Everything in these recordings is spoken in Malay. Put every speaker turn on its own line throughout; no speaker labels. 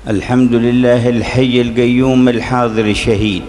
Alhamdulillah al-hayy al-qayyum al-hadir al-shahid.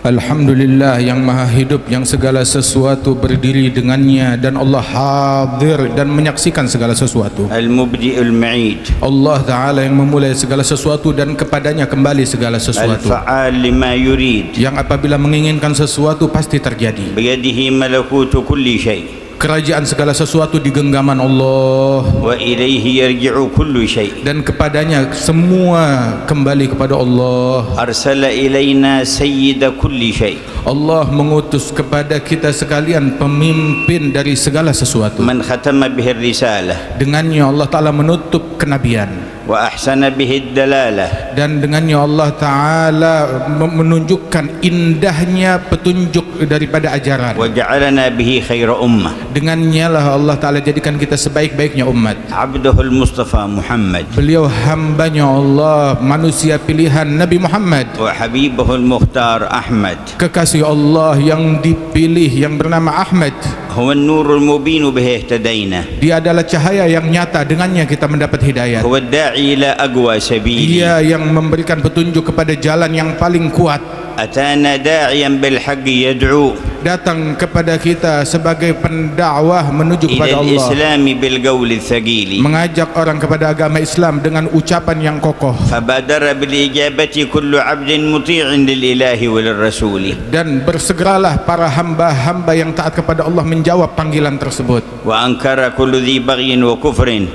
Alhamdulillah yang maha hidup, yang segala sesuatu berdiri dengannya, dan Allah hadir dan menyaksikan segala sesuatu.
Al-mubdi al-ma'id,
Allah Ta'ala yang memulai segala sesuatu dan kepadanya kembali segala sesuatu.
al-fa'al lima yurid,
yang apabila menginginkan sesuatu pasti terjadi.
biyadihi malakutu kulli syai',
Kerajaan segala sesuatu di genggaman Allah,
wa ilaihi yarji'u kullu syai'.
dan kepadanya semua kembali kepada Allah.
Arsala ilaina sayyida kulli syai',
Allah mengutus kepada kita sekalian pemimpin dari segala sesuatu.
man khatama bihi risalah,
Dengannya Allah Ta'ala menutup kenabian,
wa ahsana bihi dalalah,
dan dengannya Allah Ta'ala menunjukkan indahnya petunjuk daripada ajaran.
wa ja'alana bihi khaira ummah.
Dengannya lah Allah Ta'ala jadikan kita sebaik-baiknya umat.
Abduhul Mustafa Muhammad,
Beliau hambanya Allah, manusia pilihan Nabi Muhammad,
wa habibahul mukhtar Ahmad.
kekasih Allah yang dipilih yang bernama Ahmad.
huwa an-nurul mubin bihi ihtadaina,
Dia adalah cahaya yang nyata, dengannya kita mendapat hidayah.
huwa ad-da'i ila aqwa sabili.
Dia yang memberikan petunjuk kepada jalan yang paling kuat.
atana da'iyan bil haqqi yad'u
Datang kepada kita sebagai pendakwah menuju
ila
kepada Allah,
al-islam bil qawli thaqili,
mengajak orang kepada agama Islam dengan ucapan yang kokoh.
fabadara bil ijabati kullu 'abdin muti'in lil ilahi wal rasuli,
Dan bersegeralah para hamba-hamba yang taat kepada Allah menjawab panggilan tersebut.
wa ankara kullu dhi baghyin wa kufrin,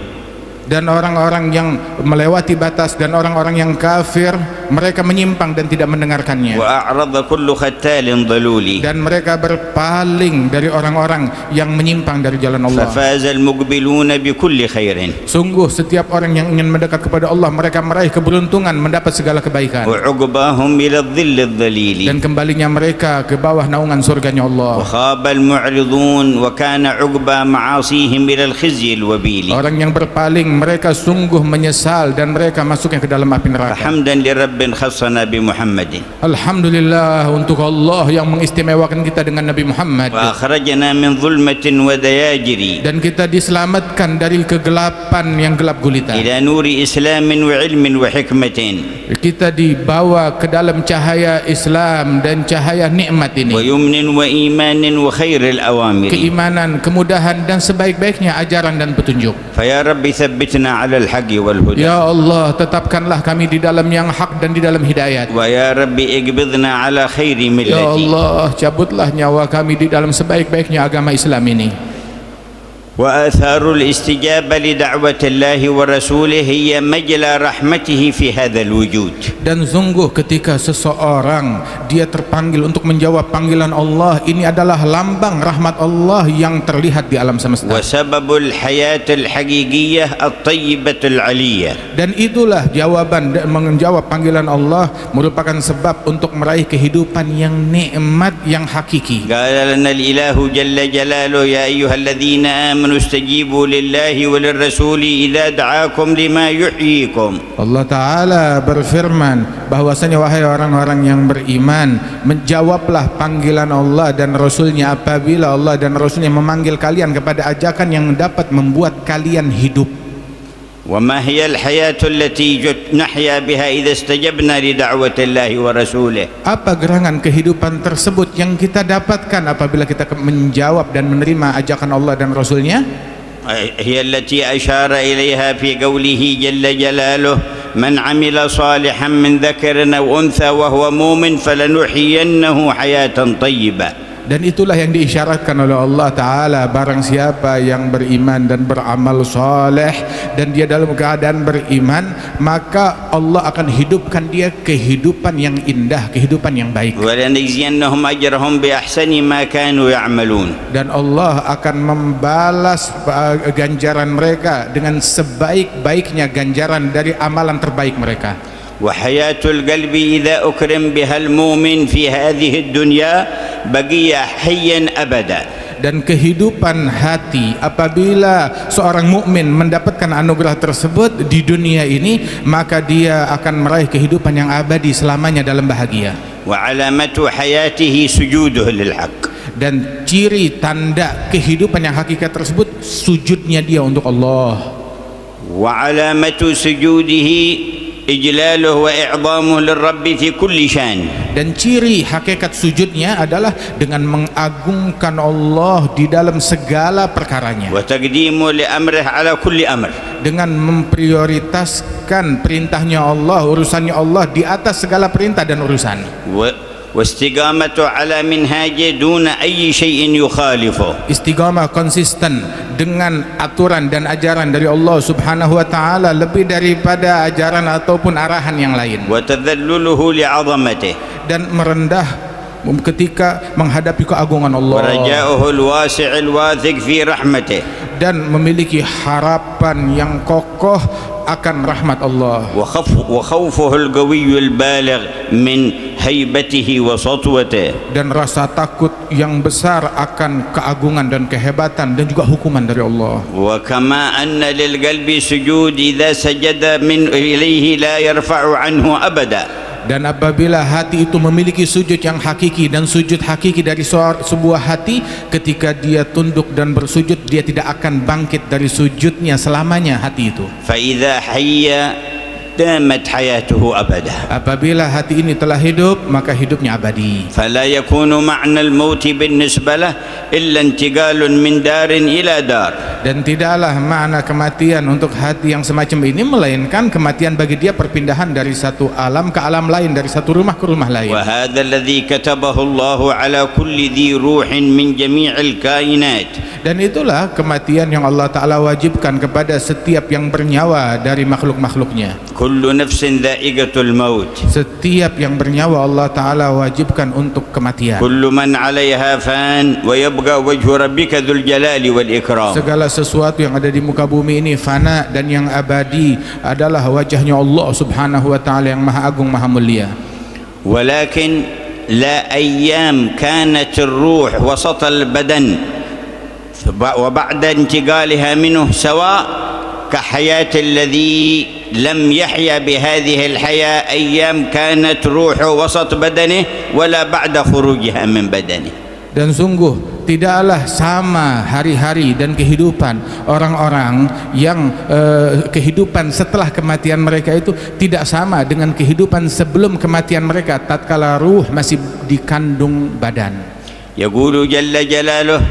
Dan orang-orang yang melewati batas dan orang-orang yang kafir, mereka menyimpang dan tidak mendengarkannya.
wa a'rada kullu khattalin daluli,
Dan mereka berpaling dari orang-orang yang menyimpang dari jalan Allah.
fafaza al muqbiluna bi kulli khairin,
Sungguh setiap orang yang ingin mendekat kepada Allah, mereka meraih keberuntungan, mendapat segala kebaikan.
wa 'uqbahum ila adh-dhill adh-dhalili,
Dan kembalinya mereka ke bawah naungan surganya Allah.
wa khaba al mu'ridun wa kana 'uqba ma'asihim ila al khizyi al wabili.
Orang yang berpaling, mereka sungguh menyesal dan mereka masuknya ke dalam api neraka.
Hamdan li rabbin khassana bi Muhammadin,
Alhamdulillah untuk Allah yang mengistimewakan kita dengan Nabi Muhammad,
wa akhrajana min dhulmatin wa dayajiri
dan kita diselamatkan dari kegelapan yang gelap gulita.
ila nuri islamin wa ilmin wa hikmatin,
Kita dibawa ke dalam cahaya Islam dan cahaya nikmat
wa
ini,
yumnin wa imanin wa khairil awamiri.
keimanan, kemudahan, dan sebaik-baiknya ajaran dan petunjuk.
Fa ya rabbi thabbitna ala al-haqqi wal huda,
Ya Allah, tetapkanlah kami di dalam yang hak dan di dalam hidayat.
wa ya rabbi iqbidna ala khairi
Ya
millati,
Allah, cabutlah nyawa kami di dalam sebaik-baiknya agama Islam ini.
wa atharul istijaba li da'wati Allahi wa rasulih hiya majla rahmatihi fi hadzal wujud.
Dan sungguh ketika seseorang dia terpanggil untuk menjawab panggilan Allah, ini adalah lambang rahmat Allah yang terlihat di alam semesta.
Wa sababul hayatil haqiqiyyah at-tayyibatul 'aliyyah.
Dan itulah jawaban dan menjawab panggilan Allah merupakan sebab untuk meraih kehidupan yang nikmat, yang hakiki.
Qala lana al-ilahu jalla jalaluhu ya ayyuhalladzina amanu istajibu lillahi wa lirrasuli idza da'akum lima yuhyikum.
Allah Ta'ala berfirman bahwasanya wahai orang-orang yang beriman, menjawablah panggilan Allah dan Rasulnya apabila Allah dan Rasulnya memanggil kalian kepada ajakan yang dapat membuat kalian hidup.
Wa ma hiya al-hayatu allati nahya biha idza istajabna li da'wati Allahi wa rasulih.
Apa gerangan kehidupan tersebut yang kita dapatkan apabila kita menjawab dan menerima ajakan Allah dan Rasulnya?
Hiya allati ashara ilaiha fi qawlihi jalla jalaluhu man 'amila salihan min dhakarin aw untha wa huwa mu'min falanuhyiyannahu hayatan thayyibah.
Dan itulah yang diisyaratkan oleh Allah Ta'ala, barang siapa yang beriman dan beramal soleh dan dia dalam keadaan beriman, maka Allah akan hidupkan dia kehidupan yang indah, kehidupan yang baik.
وَلَنَجْزِيَنَّهُمْ أَجْرَهُمْ بِأَحْسَنِ مَا كَانُوا يَعْمَلُونَ.
Dan Allah akan membalas ganjaran mereka dengan sebaik-baiknya ganjaran dari amalan terbaik mereka.
وحياة القلب إذا أكرم بها المؤمن في هذه الدنيا بقي حيا أبدا.
Dan kehidupan hati apabila seorang mukmin mendapatkan anugerah tersebut di dunia ini, maka dia akan meraih kehidupan yang abadi selamanya dalam bahagia.
وعلامة حياته سجوده للحق.
Dan ciri tanda kehidupan yang hakikat tersebut sujudnya dia untuk Allah.
وعلامة سجوده إجلاله وإعظامه للرب في كل شان.
Dan ciri hakikat sujudnya adalah dengan mengagungkan Allah di dalam segala perkaranya,
وتقديمه لأمره على كل أمر.
dengan memprioritaskan perintahnya Allah, urusannya Allah di atas segala perintah dan urusan,
واستقامته على منهاجه دون أي شيء يخالفه.
istiqamah konsisten dengan aturan dan ajaran dari Allah Subhanahu wa taala lebih daripada ajaran ataupun arahan yang lain,
وتذلله لعظمته
dan merendah ketika menghadapi keagungan Allah,
ورجاؤه الواسع الواثق في رحمته،
dan memiliki harapan yang kokoh akan rahmat Allah,
وخوفه القوي البالغ من هيبته وسطوته،
dan rasa takut yang besar akan keagungan dan kehebatan dan juga hukuman dari Allah.
وكما أن للقلب سجود إذا سجد من إليه لا يرفع عنه أبدا.
Dan apabila hati itu memiliki sujud yang hakiki, dan sujud hakiki dari sebuah hati, ketika dia tunduk dan bersujud, dia tidak akan bangkit dari sujudnya selamanya hati itu.
فإذا حي دامت حياته أبدا.
Apabila hati ini telah hidup, maka hidupnya abadi.
فلا يكون معنى الموت بالنسبة له إلا انتقال من دار إلى دار.
Dan tidaklah makna kematian untuk hati yang semacam ini melainkan kematian bagi dia perpindahan dari satu alam ke alam lain, dari satu rumah ke rumah lain.
وهذا الذي كتبه الله على كل ذي روح من جميع الكائنات.
Dan itulah kematian yang Allah Ta'ala wajibkan kepada setiap yang bernyawa dari makhluk-makhluknya.
كل نفس ذائقة الموت.
Setiap yang bernyawa Allah Ta'ala wajibkan untuk kematian.
كل من عليها فان ويبقى وجه ربك ذو الجلال والإكرام.
Segala sesuatu yang ada di muka bumi ini fana, dan yang abadi adalah wajahnya Allah Subhanahu wa Ta'ala yang maha agung maha mulia.
ولكن لا أيام كانت الروح وسط البدن وبعد انتقالها منه سواء كحياة الذي لم يحيا بهذه الحياة أيام كانت روحه وسط بدنه ولا بعد خروجها من بدنه.
Dan sungguh tidaklah sama hari-hari dan kehidupan orang-orang yang kehidupan setelah kematian mereka itu tidak sama dengan kehidupan sebelum kematian mereka tatkala ruh masih dikandung badan.
يقول جل جلاله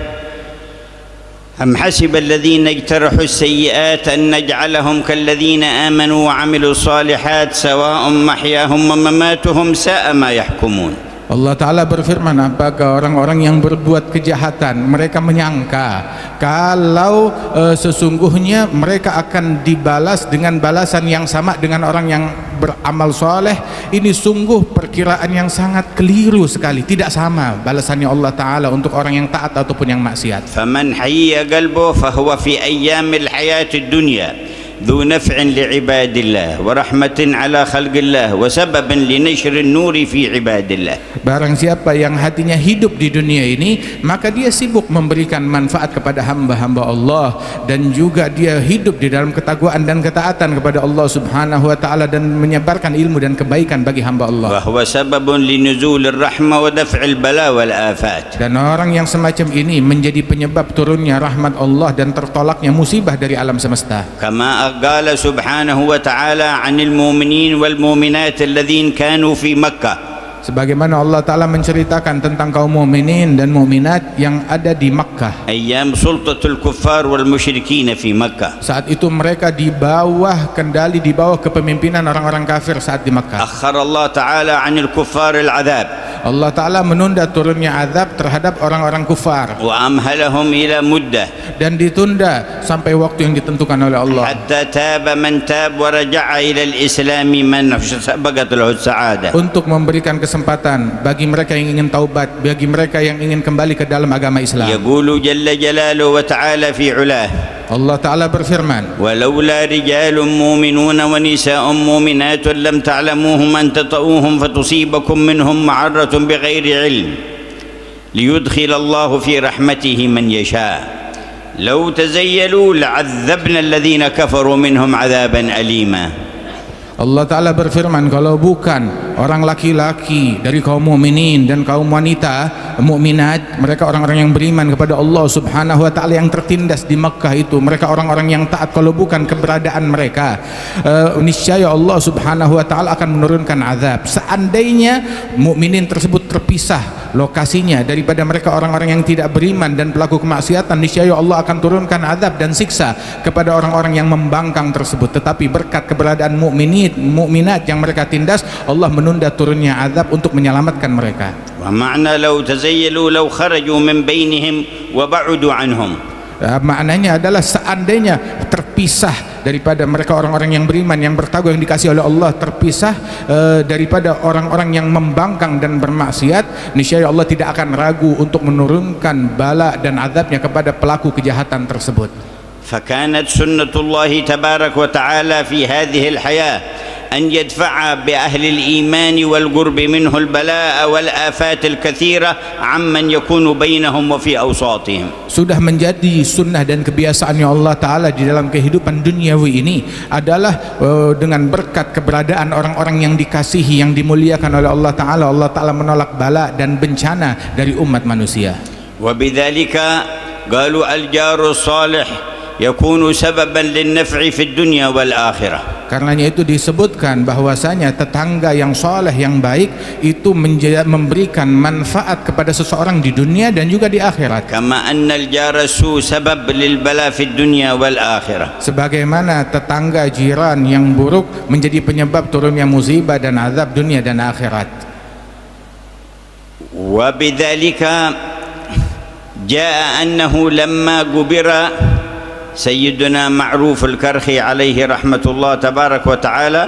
أم حسب الذين اجترحوا السيئات أن نجعلهم كالذين آمنوا وعملوا الصالحات سواء محياهم ومماتهم ساء ما يحكمون.
Allah Ta'ala berfirman, apakah orang-orang yang berbuat kejahatan mereka menyangka kalau sesungguhnya mereka akan dibalas dengan balasan yang sama dengan orang yang beramal soleh? Ini sungguh perkiraan yang sangat keliru sekali. Tidak sama balasannya Allah Ta'ala untuk orang yang taat ataupun yang maksiat.
فمن حي قلبه فهو في أيام الحياة الدنيا ذو نفع لعباد الله ورحمة على خلق الله وسبب لنشر النور في عباد الله.
Barang siapa yang hatinya hidup di dunia ini, maka dia sibuk memberikan manfaat kepada hamba-hamba Allah, dan juga dia hidup di dalam ketakwaan dan ketaatan kepada Allah Subhanahu wa Ta'ala, dan menyebarkan ilmu dan kebaikan bagi hamba Allah.
وهو سبب لنزول الرحمة ودفع البلاء والآفات.
Dan orang yang semacam ini menjadi penyebab turunnya rahmat Allah dan tertolaknya musibah dari alam semesta.
كما قال سبحانه وتعالى عن المؤمنين والمؤمنات الذين كانوا في مكة.
Sebagaimana Allah Ta'ala menceritakan tentang kaum mukminin dan mukminat yang ada di Makkah.
أيام سلطة الكفار والمشركين في مكة.
Saat itu mereka di bawah kendali, di bawah kepemimpinan orang-orang kafir saat di Makkah.
أخر الله تعالى عن الكفار العذاب.
Allah Ta'ala menunda turunnya azab terhadap orang-orang kufar,
وأمهلهم إلى مدة
dan ditunda sampai waktu yang ditentukan oleh Allah,
حتى تاب من تاب ورجع إلى الإسلام من سبقت له السعادة.
untuk memberikan kesempatan bagi mereka yang ingin taubat, bagi mereka yang ingin kembali ke dalam agama Islam.
يقول جل جلاله وتعالى في علاه
Allah Ta'ala berfirman,
ولولا رجال مؤمنون ونساء مؤمنات لم تعلموهم أن تطؤوهم فتصيبكم منهم معرة بغير علم ليدخل الله في رحمته من يشاء لو تزيلوا لعذبنا الذين كفروا منهم عذابا أليما.
Allah Ta'ala berfirman, kalau bukan orang laki-laki dari kaum mukminin dan kaum wanita mukminat, mereka orang-orang yang beriman kepada Allah Subhanahu wa Ta'ala yang tertindas di Makkah itu, mereka orang-orang yang taat, kalau bukan keberadaan mereka, niscaya Allah Subhanahu wa Ta'ala akan menurunkan azab. Seandainya mukminin tersebut terpisah lokasinya daripada mereka orang-orang yang tidak beriman dan pelaku kemaksiatan, niscaya Allah akan turunkan azab dan siksa kepada orang-orang yang membangkang tersebut. Tetapi berkat keberadaan mukminat yang mereka tindas, Allah menunda turunnya azab untuk menyelamatkan mereka.
Wa ma'na law tazayyalu law kharaju min bainihim wa ba'udu anhum.
Maknanya adalah seandainya terpisah daripada mereka orang-orang yang beriman yang bertakwa yang dikasih oleh Allah, terpisah daripada orang-orang yang membangkang dan bermaksiat, niscaya Allah tidak akan ragu untuk menurunkan bala dan azabnya kepada pelaku kejahatan tersebut.
فكانت سنة الله تبارك وتعالى في هذه الحياة أن يدفع بأهل الإيمان والقرب منه البلاء والآفات الكثيرة عمن يكون بينهم وفي أوساطهم.
Sudah menjadi sunnah dan kebiasaannya Allah Ta'ala di dalam kehidupan duniawi ini adalah dengan berkat keberadaan orang-orang yang dikasihi, yang dimuliakan oleh Allah Ta'ala, Allah Ta'ala menolak bala dan bencana dari umat manusia.
وبذلك قالوا الجار الصالح يكون سببا للنفع في الدنيا والآخرة.
Karenanya itu disebutkan bahwasanya tetangga yang soleh yang baik itu memberikan manfaat kepada seseorang di dunia dan juga di akhirat.
كما أن الجار السوء سبب للبلاء في الدنيا والآخرة.
Sebagaimana tetangga jiran yang buruk menjadi penyebab turunnya musibah dan azab dunia dan akhirat.
وبذلك جاء أنه لما قبر سيدنا معروف الكرخي عليه رحمة الله تبارك وتعالى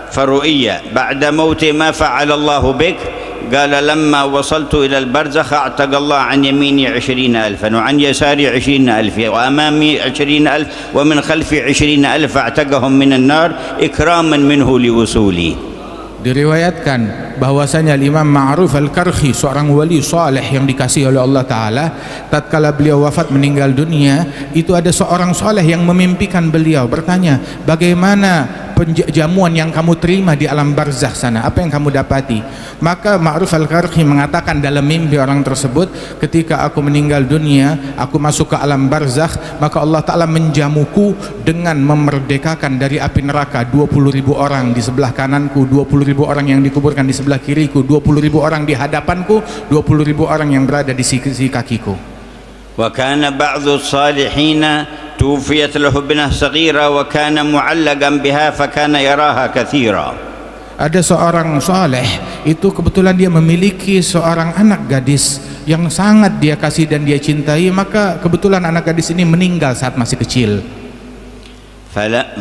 فرؤية بعد موت ما فعل الله بك، قال لما وصلت إلى البرزخ أعتق الله عن يميني 20,000 وعن يساري 20,000 وأمامي 20,000 ومن خلفي 20,000 أعتقهم من النار إكراما منه لوصولي.
Diriwayatkan bahwasanya Imam Ma'ruf Al-Karhi, seorang wali saleh yang dikasihi oleh Allah Ta'ala, tatkala beliau wafat meninggal dunia, itu ada seorang saleh yang memimpikan beliau, bertanya, bagaimana jamuan yang kamu terima di alam barzakh sana, apa yang kamu dapati? Maka Ma'ruf Al-Karhi mengatakan dalam mimpi orang tersebut, ketika aku meninggal dunia, aku masuk ke alam barzakh, maka Allah Ta'ala menjamuku dengan memerdekakan dari api neraka 20.000 orang di sebelah kananku, 20.000 orang yang dikuburkan di sebelah kiriku, 20.000 orang di hadapanku, 20.000 orang yang berada di sisi kakiku.
وكان بعض الصالحين توفيت له ابنة صغيرة وكان معلقا بها فكان يراها كثيرا.
Ada seorang saleh itu kebetulan dia memiliki seorang anak gadis yang sangat dia kasih dan dia cintai, maka kebetulan anak gadis ini meninggal saat masih kecil.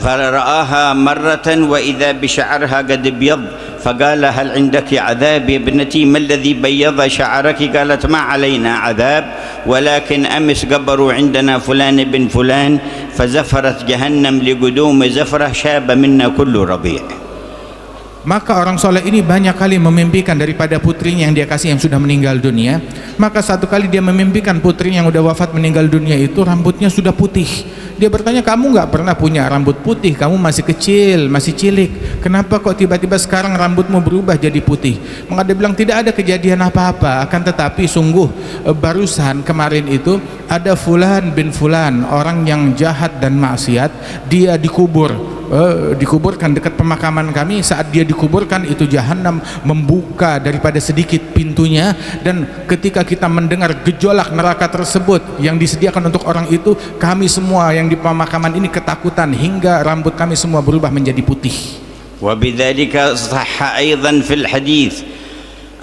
فرآها مرة وإذا بشعرها قد ابيض فقال هل عندك عذاب يا ابنتي؟ ما الذي بيض شعرك؟ قالت ما علينا عذاب ولكن أمس قبروا عندنا فلان بن فلان فزفرت جهنم لقدوم زفرة شاب منا كل ربيع.
Maka orang soleh ini banyak kali memimpikan daripada putrinya yang dia kasih yang sudah meninggal dunia. Maka satu kali dia memimpikan putrinya yang sudah wafat meninggal dunia itu rambutnya sudah putih. Dia bertanya, kamu nggak pernah punya rambut putih, kamu masih kecil, masih cilik, kenapa kok tiba-tiba sekarang rambutmu berubah jadi putih? Maka dia bilang tidak ada kejadian apa-apa, akan tetapi sungguh barusan kemarin itu ada Fulan bin Fulan, orang yang jahat dan maksiat, dia dikuburkan dekat pemakaman kami. Saat dia dikuburkan itu jahanam membuka daripada sedikit pintunya, dan ketika kita mendengar gejolak neraka tersebut yang disediakan untuk orang itu, kami semua yang di pemakaman ini ketakutan hingga rambut kami semua berubah menjadi putih.
وبذلك صح أيضا في الحديث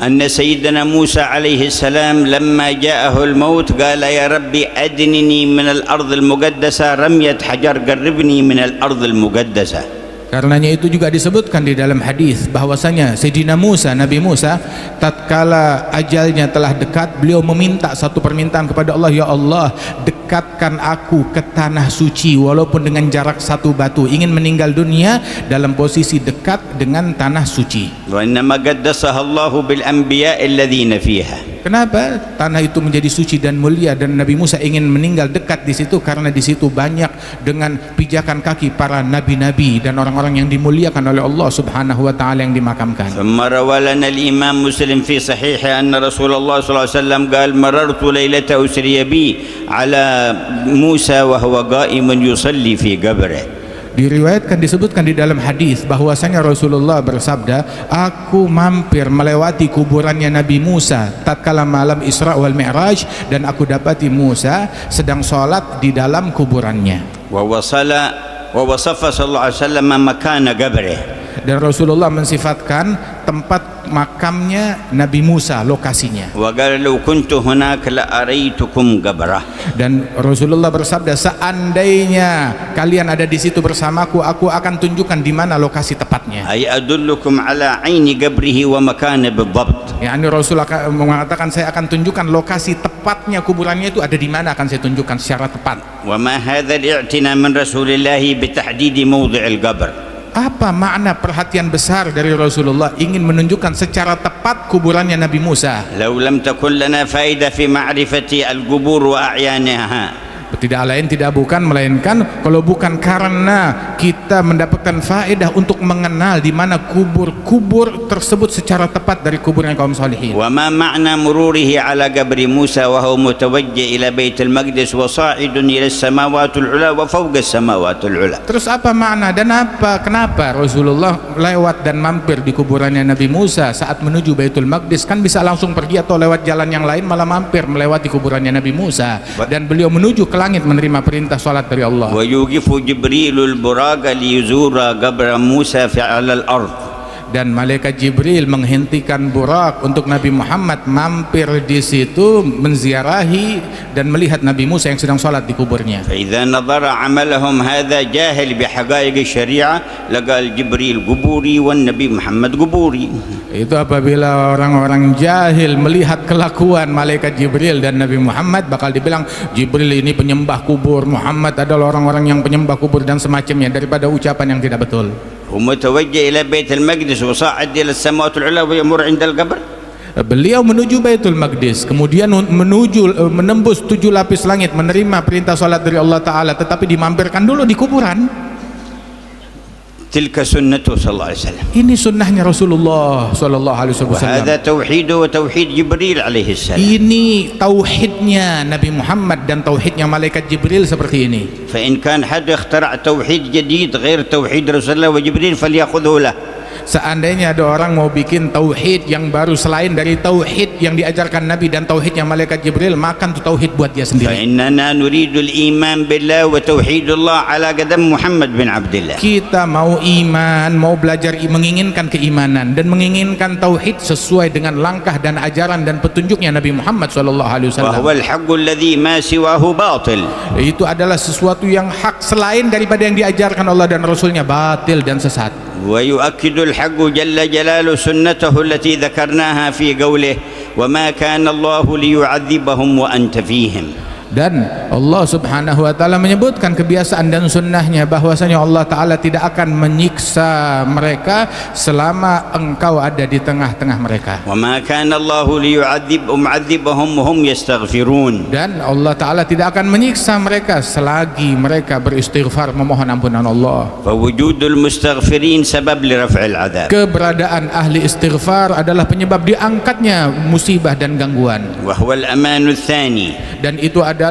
أن سيدنا موسى عليه السلام لما جاءه الموت قال يا ربي أدنني من الأرض المقدسة رمية حجر قربني من الأرض المقدسة.
Karenanya itu juga disebutkan di dalam hadis bahwasanya Sayyidina Musa, Nabi Musa, tatkala ajalnya telah dekat, beliau meminta satu permintaan kepada Allah, ya Allah, dekatkan aku ke tanah suci walaupun dengan jarak satu batu. Ingin meninggal dunia dalam posisi dekat dengan tanah suci.
وإنما قدسها الله بالأنبياء الذين فيها.
Kenapa tanah itu menjadi suci dan mulia dan Nabi Musa ingin meninggal dekat di situ? Karena di situ banyak dengan pijakan kaki para nabi-nabi dan orang-orang yang dimuliakan oleh Allah Subhanahu wa taala yang dimakamkan.
ثم روى لنا الإمام مسلم في صحيحه أن رسول الله صلى الله عليه وسلم قال مررت ليلة أسري بي على موسى وهو قائم يصلي في قبره.
Diriwayatkan, disebutkan di dalam hadis bahwasanya Rasulullah bersabda, aku mampir melewati kuburannya Nabi Musa tatkala malam Isra wal Mi'raj dan aku dapati Musa sedang sholat di dalam kuburannya.
ووصف صلى الله عليه وسلم مكان قبره.
Dan Rasulullah mensifatkan tempat makamnya Nabi Musa, lokasinya.
وقال لو كنت هناك لأريتكم قبره.
Dan Rasulullah bersabda, seandainya kalian ada di situ bersamaku, aku akan tunjukkan di mana lokasi tepatnya.
أي أدلكم على عين قبره ومكانه بالضبط.
Ya, ini Rasulullah mengatakan saya akan tunjukkan lokasi tepatnya kuburannya itu ada di mana, akan saya tunjukkan secara tepat.
وما هذا الاعتناء من رسول الله بتحديد موضع القبر.
Apa makna perhatian besar dari Rasulullah ingin menunjukkan secara tepat kuburannya Nabi Musa?
لو لم تكن لنا فائدة في معرفة القبور وأعيانها.
Tidak lain tidak bukan melainkan kalau bukan karena kita mendapatkan faedah untuk mengenal di mana kubur-kubur tersebut secara tepat dari kuburnya kaum salihin.
وما معنى مروره على قبر موسى وهو متوجه إلى بيت المقدس وصاعد إلى السماوات العلى وفوق السماوات العلى.
Terus apa makna dan kenapa Rasulullah lewat dan mampir di kuburannya Nabi Musa saat menuju Baitul Maqdis? Kan bisa langsung pergi atau lewat jalan yang lain, malah mampir melewati kuburannya Nabi Musa dan beliau menuju ke langit menerima perintah salat dari Allah.
ويوقف جبريل البراق ليزور قبر موسى على الأرض.
Dan malaikat Jibril menghentikan Burak untuk Nabi Muhammad mampir di situ menziarahi dan melihat Nabi Musa yang sedang salat di kuburnya.
فإذا نظر عملهم هذا جاهل بحقائق الشريعة لقال جبريل قبوري والنبي محمد قبوري.
Itu apabila orang-orang jahil melihat kelakuan malaikat Jibril dan Nabi Muhammad, bakal dibilang Jibril ini penyembah kubur, Muhammad adalah orang-orang yang penyembah kubur dan semacamnya, daripada ucapan yang tidak betul.
ومتوجه إلى بيت المقدس وصاعد إلى السماوات العلى ويمر عند القبر.
Beliau menuju Baitul Maqdis, kemudian menembus 7 lapis langit, menerima perintah salat dari Allah Ta'ala, tetapi dimampirkan dulu di kuburan.
تلك سنته صلى الله عليه وسلم.
Ini sunnahnya Rasulullah sallallahu alaihi wasallam.
وهذا توحيده وتوحيد جبريل عليه السلام.
Ini tauhidnya Nabi Muhammad dan tauhidnya malaikat Jibril seperti ini.
فإن كان حد اخترع توحيد جديد غير توحيد رسول الله وجبريل فليأخذه له.
Seandainya ada orang mau bikin tauhid yang baru selain dari tauhid yang diajarkan Nabi dan tauhidnya malaikat Jibril, makan tuh tauhid buat dia sendiri.
فإننا نريد الإيمان بالله وتوحيد الله على قدم محمد بن عبد الله.
Kita mau iman, mau belajar menginginkan keimanan dan menginginkan tauhid sesuai dengan langkah dan ajaran dan petunjuknya Nabi Muhammad sallallahu alaihi wasallam.
وهو الحق الذي ما سواه باطل.
Itu adalah sesuatu yang hak, selain daripada yang diajarkan Allah dan Rasulnya batil dan sesat.
ويؤكد الحق جل جلاله سنته التي ذكرناها في قوله وما كان الله ليعذبهم وأنت فيهم.
Dan Allah Subhanahu wa taala menyebutkan kebiasaan dan sunnahnya bahwasanya Allah taala tidak akan menyiksa mereka selama engkau ada di tengah-tengah mereka.
وما كان الله ليعذبهم وهم يستغفرون.
Dan Allah taala tidak akan menyiksa mereka selagi mereka beristighfar memohon ampunan Allah.
فوجود المستغفرين سبب لرفع العذاب.
Keberadaan ahli istighfar adalah penyebab diangkatnya musibah dan gangguan.
وهو الأمان الثاني.
Dan itu adalah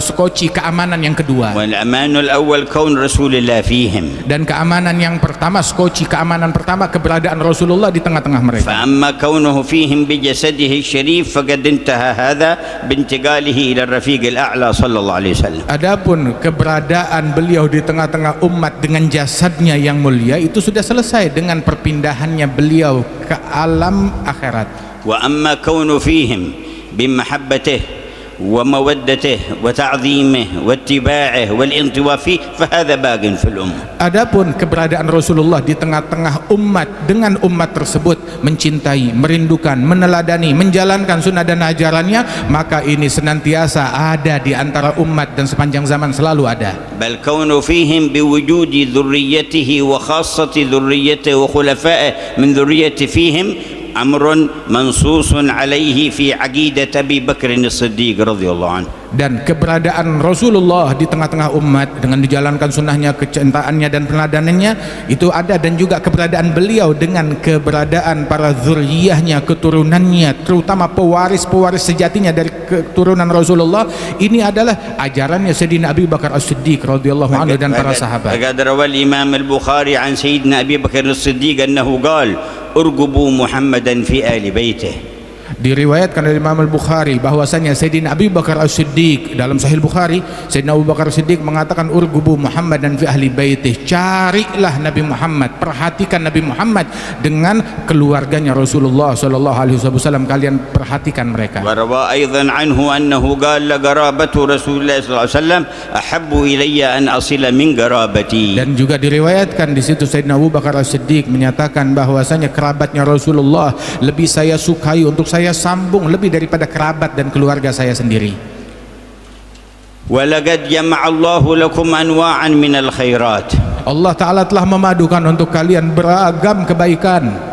skoci keamanan yang kedua.
والأمان الأول كون رسول الله فيهم.
Dan keamanan yang pertama, skoci keamanan pertama, keberadaan Rasulullah di tengah-tengah mereka.
فأما كونه فيهم بجسده الشريف فقد انتهى هذا بانتقاله إلى الرفيق الأعلى صلى الله عليه وسلم. Adapun keberadaan beliau di tengah-tengah umat dengan jasadnya yang mulia itu sudah selesai dengan perpindahannya beliau ke alam akhirat. وأما كونه فيهم بمحبته ومودته وتعظيمه واتباعه والانطواء فيه فهذا باق في الأمة.
Adapun keberadaan Rasulullah di tengah-tengah umat dengan umat tersebut mencintai, merindukan, meneladani, menjalankan sunnah dan ajarannya, maka ini senantiasa ada di antara umat dan sepanjang zaman selalu ada.
بل كونه فيهم بوجود ذريته وخاصة ذريته وخلفائه من ذريته فيهم أمر منصوص عليه في عقيدة أبي بكر الصديق رضي الله عنه.
Dan keberadaan Rasulullah di tengah-tengah umat dengan dijalankan sunnahnya, kecintaannya dan peneladannannya itu ada, dan juga keberadaan beliau dengan keberadaan para zuriyahnya, keturunannya, terutama pewaris-pewaris sejatinya dari keturunan Rasulullah. Ini adalah ajarannya Sayyidina Abu Bakar As-Siddiq radhiyallahu anhu dan para sahabat.
فقد روى الإمام البخاري عن سيدنا أبي بكر الصديق أنه قال ارقبوا محمدا في آل بيته.
Diriwayatkan dari Imam Al-Bukhari bahwasanya Sayyidina Abu Bakar As-Siddiq dalam Sahih Bukhari, Sayyidina Abu Bakar As-Siddiq mengatakan urgubu Muhammad dan fi ahli baitih, carilah Nabi Muhammad, perhatikan Nabi Muhammad dengan keluarganya Rasulullah sallallahu alaihi wasallam, kalian perhatikan mereka.
Wa rawa aidan anhu annahu qala qarabatu Rasulullah sallallahu alaihi wasallam ahabbu ilayya an asila min qarabati.
Dan juga diriwayatkan di situ Sayyidina Abu Bakar As-Siddiq menyatakan bahwasanya kerabatnya Rasulullah lebih saya sukai untuk saya sambung lebih daripada kerabat dan keluarga saya sendiri.
Walaqad jama'allahu lakum anwa'an minal khairat.
Allah Ta'ala telah memadukan untuk kalian beragam kebaikan.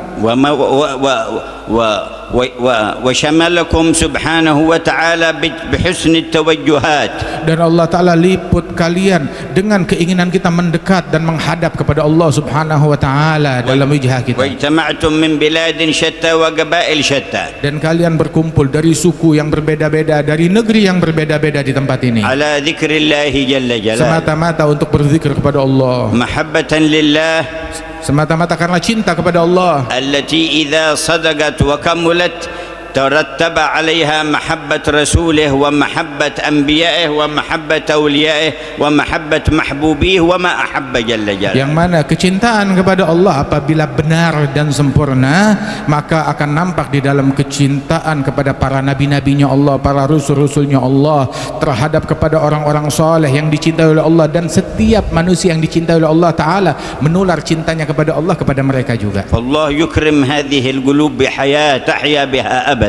وشملكم سبحانه وتعالى بحسن التوجهات. Dan Allah Ta'ala liput kalian dengan keinginan kita mendekat dan menghadap kepada Allah Subhanahu wa Ta'ala dalam wijah kita.
واجتمعتم من بلاد شتى وقبائل شتى.
Dan kalian berkumpul dari suku yang berbeda-beda, dari negeri yang berbeda-beda di tempat ini,
على ذكر الله جل جلاله,
semata-mata untuk berzikir kepada Allah,
محبة لله,
semata-mata karena cinta kepada Allah,
التي إذا صدقت وكملت ترتب عليها محبة رسوله ومحبة أنبيائه ومحبة أوليائه ومحبة محبوبيه وما أحب جل جلاله.
Yang mana kecintaan kepada Allah apabila benar dan sempurna, maka akan nampak di dalam kecintaan kepada para nabi-nabinya Allah, para rasul-rasulnya Allah, terhadap kepada orang-orang soleh yang dicintai oleh Allah, dan setiap manusia yang dicintai oleh Allah Ta'ala menular cintanya kepada Allah kepada mereka juga.
Allah yukrim hadhihi al-qulub bihayat tahya biha abada.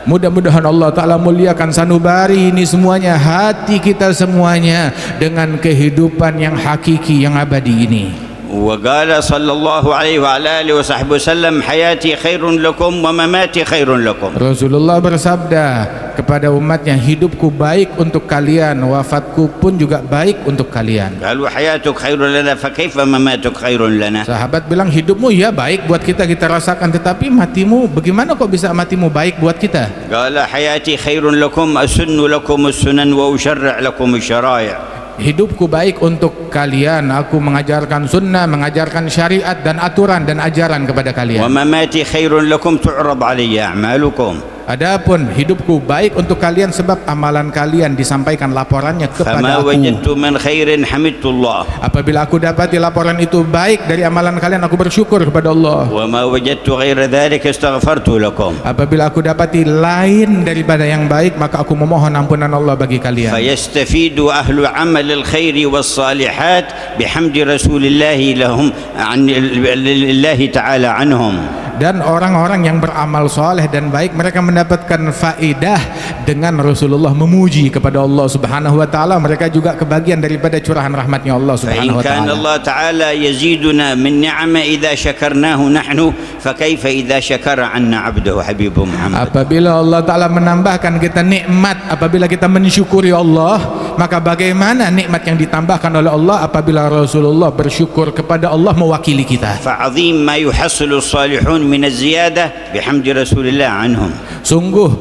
Mudah-mudahan Allah Ta'ala muliakan sanubari ini semuanya, hati kita semuanya, dengan kehidupan yang hakiki, yang abadi ini.
وقال صلى الله عليه وعلى آله وصحبه وسلم حياتي خير لكم ومماتي خير لكم.
Rasulullah bersabda kepada umatnya, hidupku baik untuk kalian, wafatku pun juga baik untuk kalian.
قالوا حياتك خير لنا فكيف مماتك خير لنا.
Sahabat bilang, hidupmu ya baik buat kita, kita rasakan, tetapi matimu bagaimana kok bisa matimu baik buat kita?
قال حياتي خير لكم أسن لكم السنن وأشرع لكم الشرائع.
Hidupku baik untuk kalian, aku mengajarkan sunnah, mengajarkan syariat dan aturan dan ajaran kepada kalian.
ومماتي خير لكم تعرض علي أعمالكم.
Adapun hidupku baik untuk kalian sebab amalan kalian disampaikan laporannya kepada
فما
aku.
وجدت من خير حمدت الله.
Apabila aku dapati laporan itu baik dari amalan kalian, aku bersyukur kepada Allah.
وما وجدت غير ذلك استغفرت لكم.
Apabila aku dapati lain daripada yang baik, maka aku memohon ampunan Allah bagi kalian.
فيستفيد أهل عمل الخير والصالحات بحمد رسول الله لهم عن الله تعالى عنهم.
Dan orang-orang yang beramal soleh dan baik, mereka mendapatkan faidah dengan Rasulullah memuji kepada Allah Subhanahu wa Ta'ala. Mereka juga kebagian daripada curahan rahmatnya Allah Subhanahu wa
فإن كان
Ta'ala.
الله تعالى يزيدنا من نعمة إذا شكرناه نحن فكيف إذا شكر عنا عبده حبيب محمد.
Apabila Allah Ta'ala menambahkan kita nikmat apabila kita mensyukuri Allah, maka bagaimana nikmat yang ditambahkan oleh Allah apabila Rasulullah bersyukur kepada Allah mewakili kita.
فعظيم ما يحصل الصالحون من الزيادة بحمد رسول الله عنهم.
Sungguh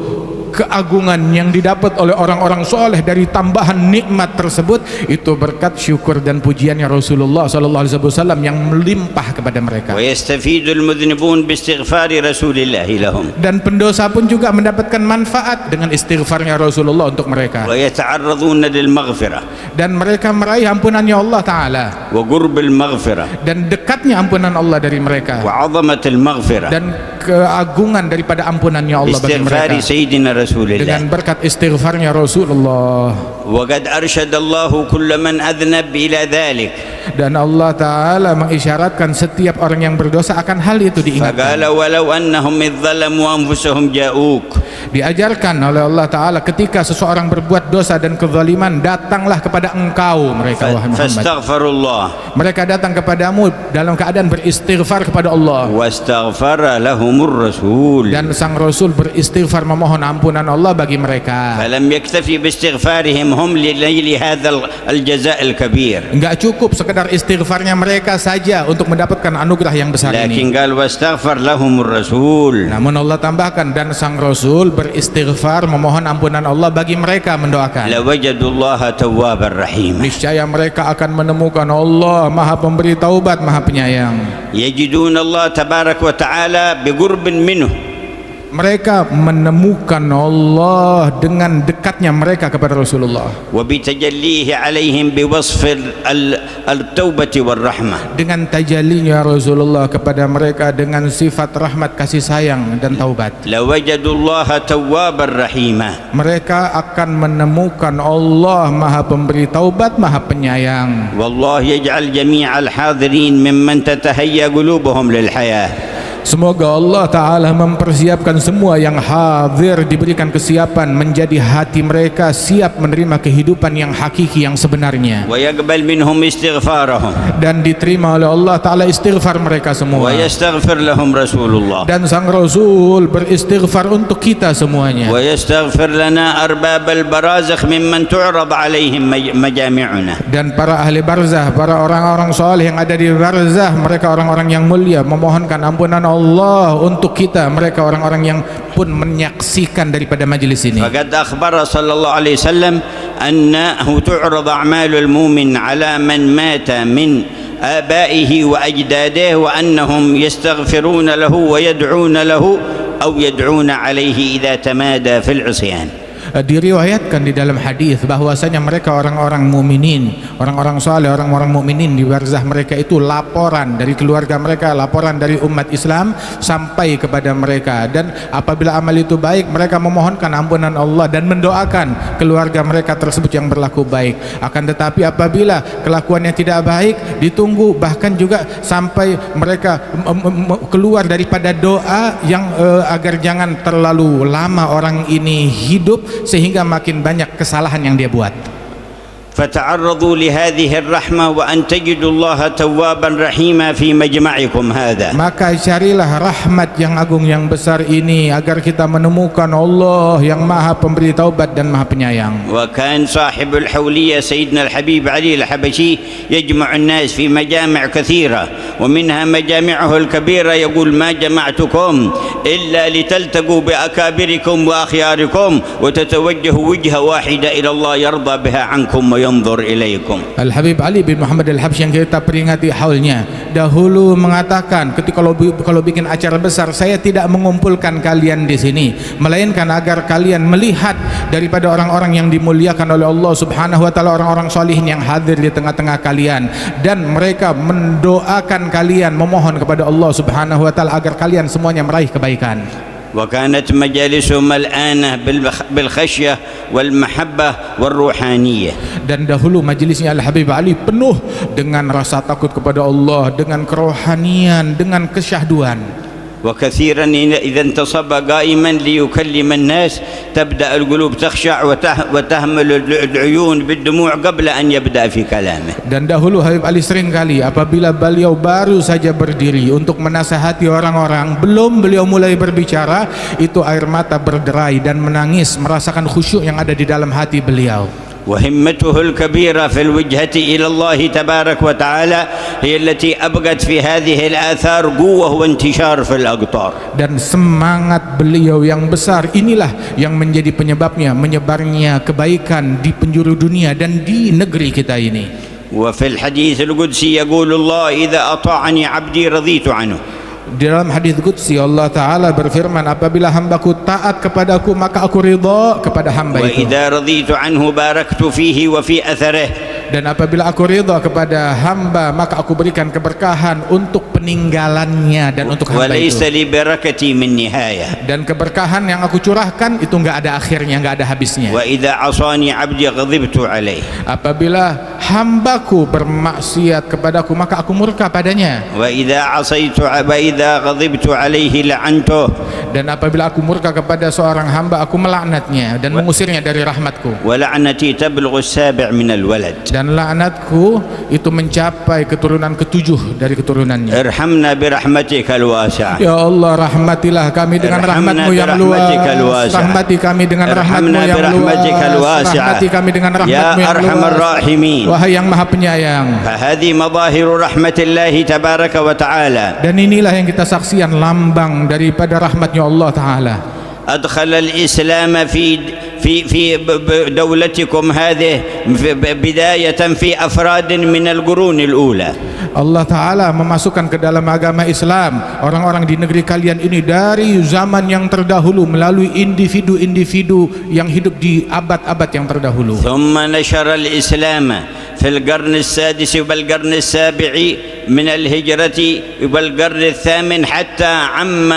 keagungan yang didapat oleh orang-orang soleh dari tambahan nikmat tersebut itu berkat syukur dan pujiannya Rasulullah sallallahu alaihi wasallam yang melimpah kepada mereka.
ويستفيد المذنبون باستغفار رسول الله لهم.
Dan pendosa pun juga mendapatkan manfaat dengan istighfarnya Rasulullah untuk mereka.
ويتعرضون للمغفرة.
Dan mereka meraih ampunannya Allah Ta'ala.
وقرب المغفرة.
Dan dekatnya ampunan Allah dari mereka.
وعظمة المغفرة.
Dan keagungan daripada ampunannya Allah bagi
باستغفار
mereka.
سيدنا رسول الله.
Dengan berkat istighfarnya Rasulullah.
وقد أرشد الله كل من أذنب إلى ذلك.
Dan Allah Ta'ala mengisyaratkan setiap orang yang berdosa akan hal itu diingatkan.
فقال ولو أنهم إذ ظلموا أنفسهم جاءوك.
Diajarkan oleh Allah Ta'ala ketika seseorang berbuat dosa dan kezaliman, datanglah kepada engkau mereka wahai Muhammad.
فاستغفروا الله.
Mereka datang kepadamu dalam keadaan beristighfar kepada Allah.
واستغفر لهم الرسول.
Dan sang Rasul beristighfar memohon ampunan Allah bagi mereka.
فلم يكتفي باستغفارهم هم لنيل هذا الجزاء الكبير.
Enggak cukup sekedar istighfarnya mereka saja untuk mendapatkan anugerah yang besar ini.
لكن قال واستغفر لهم الرسول.
Namun Allah tambahkan dan sang Rasul beristighfar memohon ampunan Allah bagi mereka, mendoakan.
لوجدوا الله توابا رحيما.
Niscaya mereka akan menemukan Allah Maha Pemberi Taubat, Maha Penyayang.
يجدون الله تبارك وتعالى بقرب منه.
Mereka menemukan Allah dengan dekatnya mereka kepada Rasulullah,
وبتجليه عليهم بوصف التوبة والرحمة.
dengan tajallinya Rasulullah kepada mereka dengan sifat rahmat, kasih sayang dan taubat.
لوجدوا الله توابا رحيما.
Mereka akan menemukan Allah Maha Pemberi Taubat, Maha Penyayang.
والله يجعل جميع الحاضرين ممن تتهيأ قلوبهم للحياة.
Semoga Allah Ta'ala mempersiapkan semua yang hadir diberikan kesiapan menjadi hati mereka siap menerima kehidupan yang hakiki, yang sebenarnya,
ويقبل منهم استغفارهم.
dan diterima oleh Allah Ta'ala istighfar mereka semua.
ويستغفر لهم رسول الله.
Dan sang Rasul beristighfar untuk kita semuanya.
ويستغفر لنا أرباب البرازخ ممن تعرض عليهم مجامعنا.
Dan para ahli barzah, para orang-orang soleh yang ada di barzah, mereka orang-orang yang mulia, memohonkan ampunan Allah untuk kita, mereka orang-orang yang pun menyaksikan daripada majlis ini.
فقد أخبر صلى الله عليه وسلم أنه تعرض أعمال المؤمن على من مات من آبائه وأجداده وأنهم يستغفرون له ويدعون له أو يدعون عليه إذا تمادى في العصيان.
Diriwayatkan di dalam hadis bahwasanya mereka orang-orang mukminin, orang-orang saleh, orang-orang mukminin di barzah mereka itu laporan dari keluarga mereka, laporan dari umat Islam sampai kepada mereka, dan apabila amal itu baik mereka memohonkan ampunan Allah dan mendoakan keluarga mereka tersebut yang berlaku baik. Akan tetapi apabila kelakuannya tidak baik, ditunggu bahkan juga sampai mereka keluar daripada doa yang agar jangan terlalu lama orang ini hidup sehingga makin banyak kesalahan yang dia buat.
فتعرضوا لهذه الرحمة وأن تجدوا الله توابا رحيما في مجمعكم هذا.
Maka carilah rahmat yang agung yang besar ini agar kita menemukan Allah yang Maha Pemberi Taubat dan Maha Penyayang.
وكان صاحب الحولية سيدنا الحبيب علي الحبشي يجمع الناس في مجامع كثيرة ومنها مجامعه الكبيرة يقول ما جمعتكم إلا لتلتقوا بأكابركم وأخياركم وتتوجهوا وجهة واحدة إلى الله يرضى بها عنكم وينظر إليكم.
Al-Habib Ali bin Muhammad Al-Habsyi yang kita peringati haulnya dahulu mengatakan, ketika kalau bikin acara besar, saya tidak mengumpulkan kalian di sini melainkan agar kalian melihat daripada orang-orang yang dimuliakan oleh Allah Subhanahu wa taala, orang-orang salihin yang hadir di tengah-tengah kalian, dan mereka mendoakan kalian, memohon kepada Allah Subhanahu wa taala agar kalian semuanya meraih kebaikan.
وكانت مجالسهم ملآنة بالخشية والمحبة والروحانية.
Dan dahulu majelisnya Al-Habib Ali penuh dengan rasa takut kepada Allah, dengan kerohanian, dengan kesyahduan.
وكثيرا إذا انتصب قائما ليكلم الناس تبدأ القلوب تخشع وتهمل العيون بالدموع قبل أن يبدأ في كلامه.
Dan dahulu Habib Ali sering kali apabila beliau baru saja berdiri untuk menasihati orang-orang, belum beliau mulai berbicara, itu air mata berderai dan menangis merasakan khusyuk yang ada di dalam hati beliau.
وهمته الكبيرة في الوجهة إلى الله تبارك وتعالى هي التي أبقت في هذه الآثار قوة وانتشار في الأقطار. Dan semangat beliau yang besar inilah yang menjadi penyebabnya menyebarnya kebaikan di penjuru dunia dan di negeri kita ini. وفي الحديث القدسي يقول الله إذا أطاعني عبدي رضيت عنه.
Di dalam hadis qudsi Allah Ta'ala berfirman, apabila hambaku taat kepadaku maka aku ridha kepada hamba itu.
وإذا رضيت عنه باركت فيه وفي أثره.
Dan apabila aku ridha kepada hamba, maka aku berikan keberkahan untuk peninggalannya dan untuk hamba
وليس
itu.
لبركتي من نهاية.
Dan keberkahan yang aku curahkan itu enggak ada akhirnya, enggak ada habisnya.
وإذا عصاني عبدي غضبت عليه.
Apabila hambaku bermaksiat kepadaku, maka aku murka padanya.
وإذا غضبت عليه لعنته.
Dan apabila aku murka kepada seorang hamba, aku melaknatnya dan mengusirnya dari rahmatku.
ولعنتي تبلغ السابع من الولد.
Dan laknatku itu mencapai keturunan ketujuh dari keturunannya.
ارحمنا برحمتك الواسعة.
Ya Allah, rahmatilah kami dengan rahmatmu yang luas. Rahmati kami dengan rahmatmu yang luas. Rahmati kami dengan rahmatmu yang luas. Wahai yang maha penyayang.
فهذه مظاهر رحمة الله تبارك وتعالى.
Dan inilah yang kita saksikan lambang daripada rahmatnya Allah Ta'ala.
أدخل الإسلام في دولتكم هذه بداية في أفراد من القرون الأولى.
Allah Ta'ala memasukkan ke dalam agama Islam orang-orang di negeri kalian ini dari zaman yang terdahulu melalui individu-individu yang hidup di abad-abad yang terdahulu.
ثم نشر الإسلام في القرن السادس والقرن السابع من الهجرة والقرن الثامن حتى عم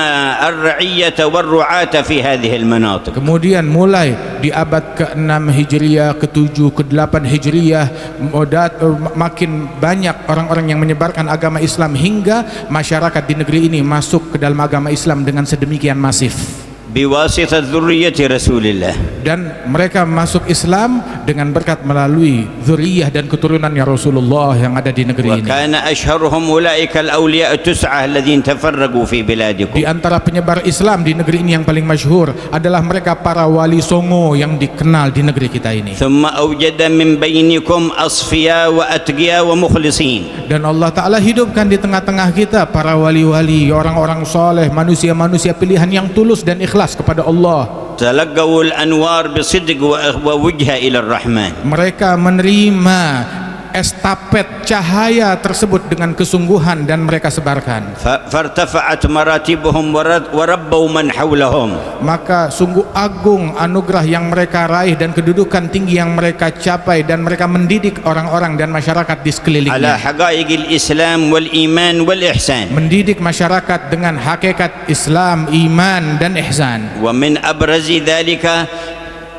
الرعية والرعاة في هذه المناطق.
Kemudian mulai di abad ke-6 Hijriyah, ke-7, ke-8 Hijriyah makin banyak orang-orang yang menyebarkan agama Islam hingga masyarakat di negeri ini masuk ke dalam agama Islam dengan sedemikian masif.
بواسطة ذرية رسول الله.
Dan mereka masuk Islam dengan berkat melalui zuriyah dan keturunannya Rasulullah yang ada di negeri ini.
وكان أشهرهم أولئك الأولياء التسعة الذين تفرقوا في بلادكم.
Di antara penyebar Islam di negeri ini yang paling masyhur adalah mereka para wali songo yang dikenal di negeri kita ini.
ثم أوجد من بينكم أصفياء وأتقياء ومخلصين.
Dan Allah Ta'ala hidupkan di tengah-tengah kita para wali-wali, orang-orang soleh, manusia-manusia pilihan yang tulus dan ikhlas kepada Allah.
تلقوا الأنوار بصدق ووجهة إلى الرحمن.
Mereka menerima estafet cahaya tersebut dengan kesungguhan dan mereka sebarkan.
فارتفعت مراتبهم وربوا من حولهم.
Maka sungguh agung anugerah yang mereka raih dan kedudukan tinggi yang mereka capai, dan mereka mendidik orang-orang dan masyarakat di
على
sekelilingnya.
حقائق الإسلام والإيمان والإحسان.
Mendidik masyarakat dengan hakikat Islam, iman dan ihsan.
ومن أبرز ذلك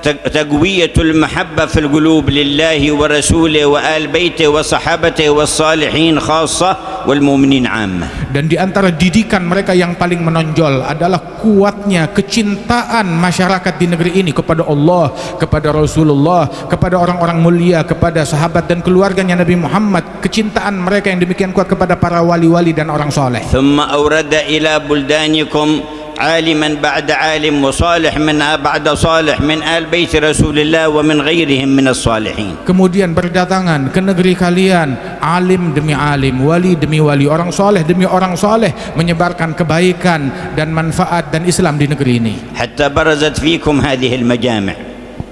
تقوية المحبة في القلوب لله ورسوله وآل بيته وصحابته والصالحين خاصة والمؤمنين عامة.
Dan di antara didikan mereka yang paling menonjol adalah kuatnya kecintaan masyarakat di negeri ini kepada Allah, kepada Rasulullah, kepada orang-orang mulia, kepada sahabat dan keluarganya Nabi Muhammad. Kecintaan mereka yang demikian kuat kepada para wali-wali dan orang soleh.
ثم أورد إلى بلدانكم عالما بعد عالم وصالح من بعد صالح من آل بيت رسول الله ومن غيرهم من الصالحين.
Kemudian berdatangan ke negeri kalian alim demi alim, wali demi wali, orang soleh demi orang soleh, menyebarkan kebaikan dan manfaat dan Islam di negeri ini.
حتى برزت فيكم هذه المجامع.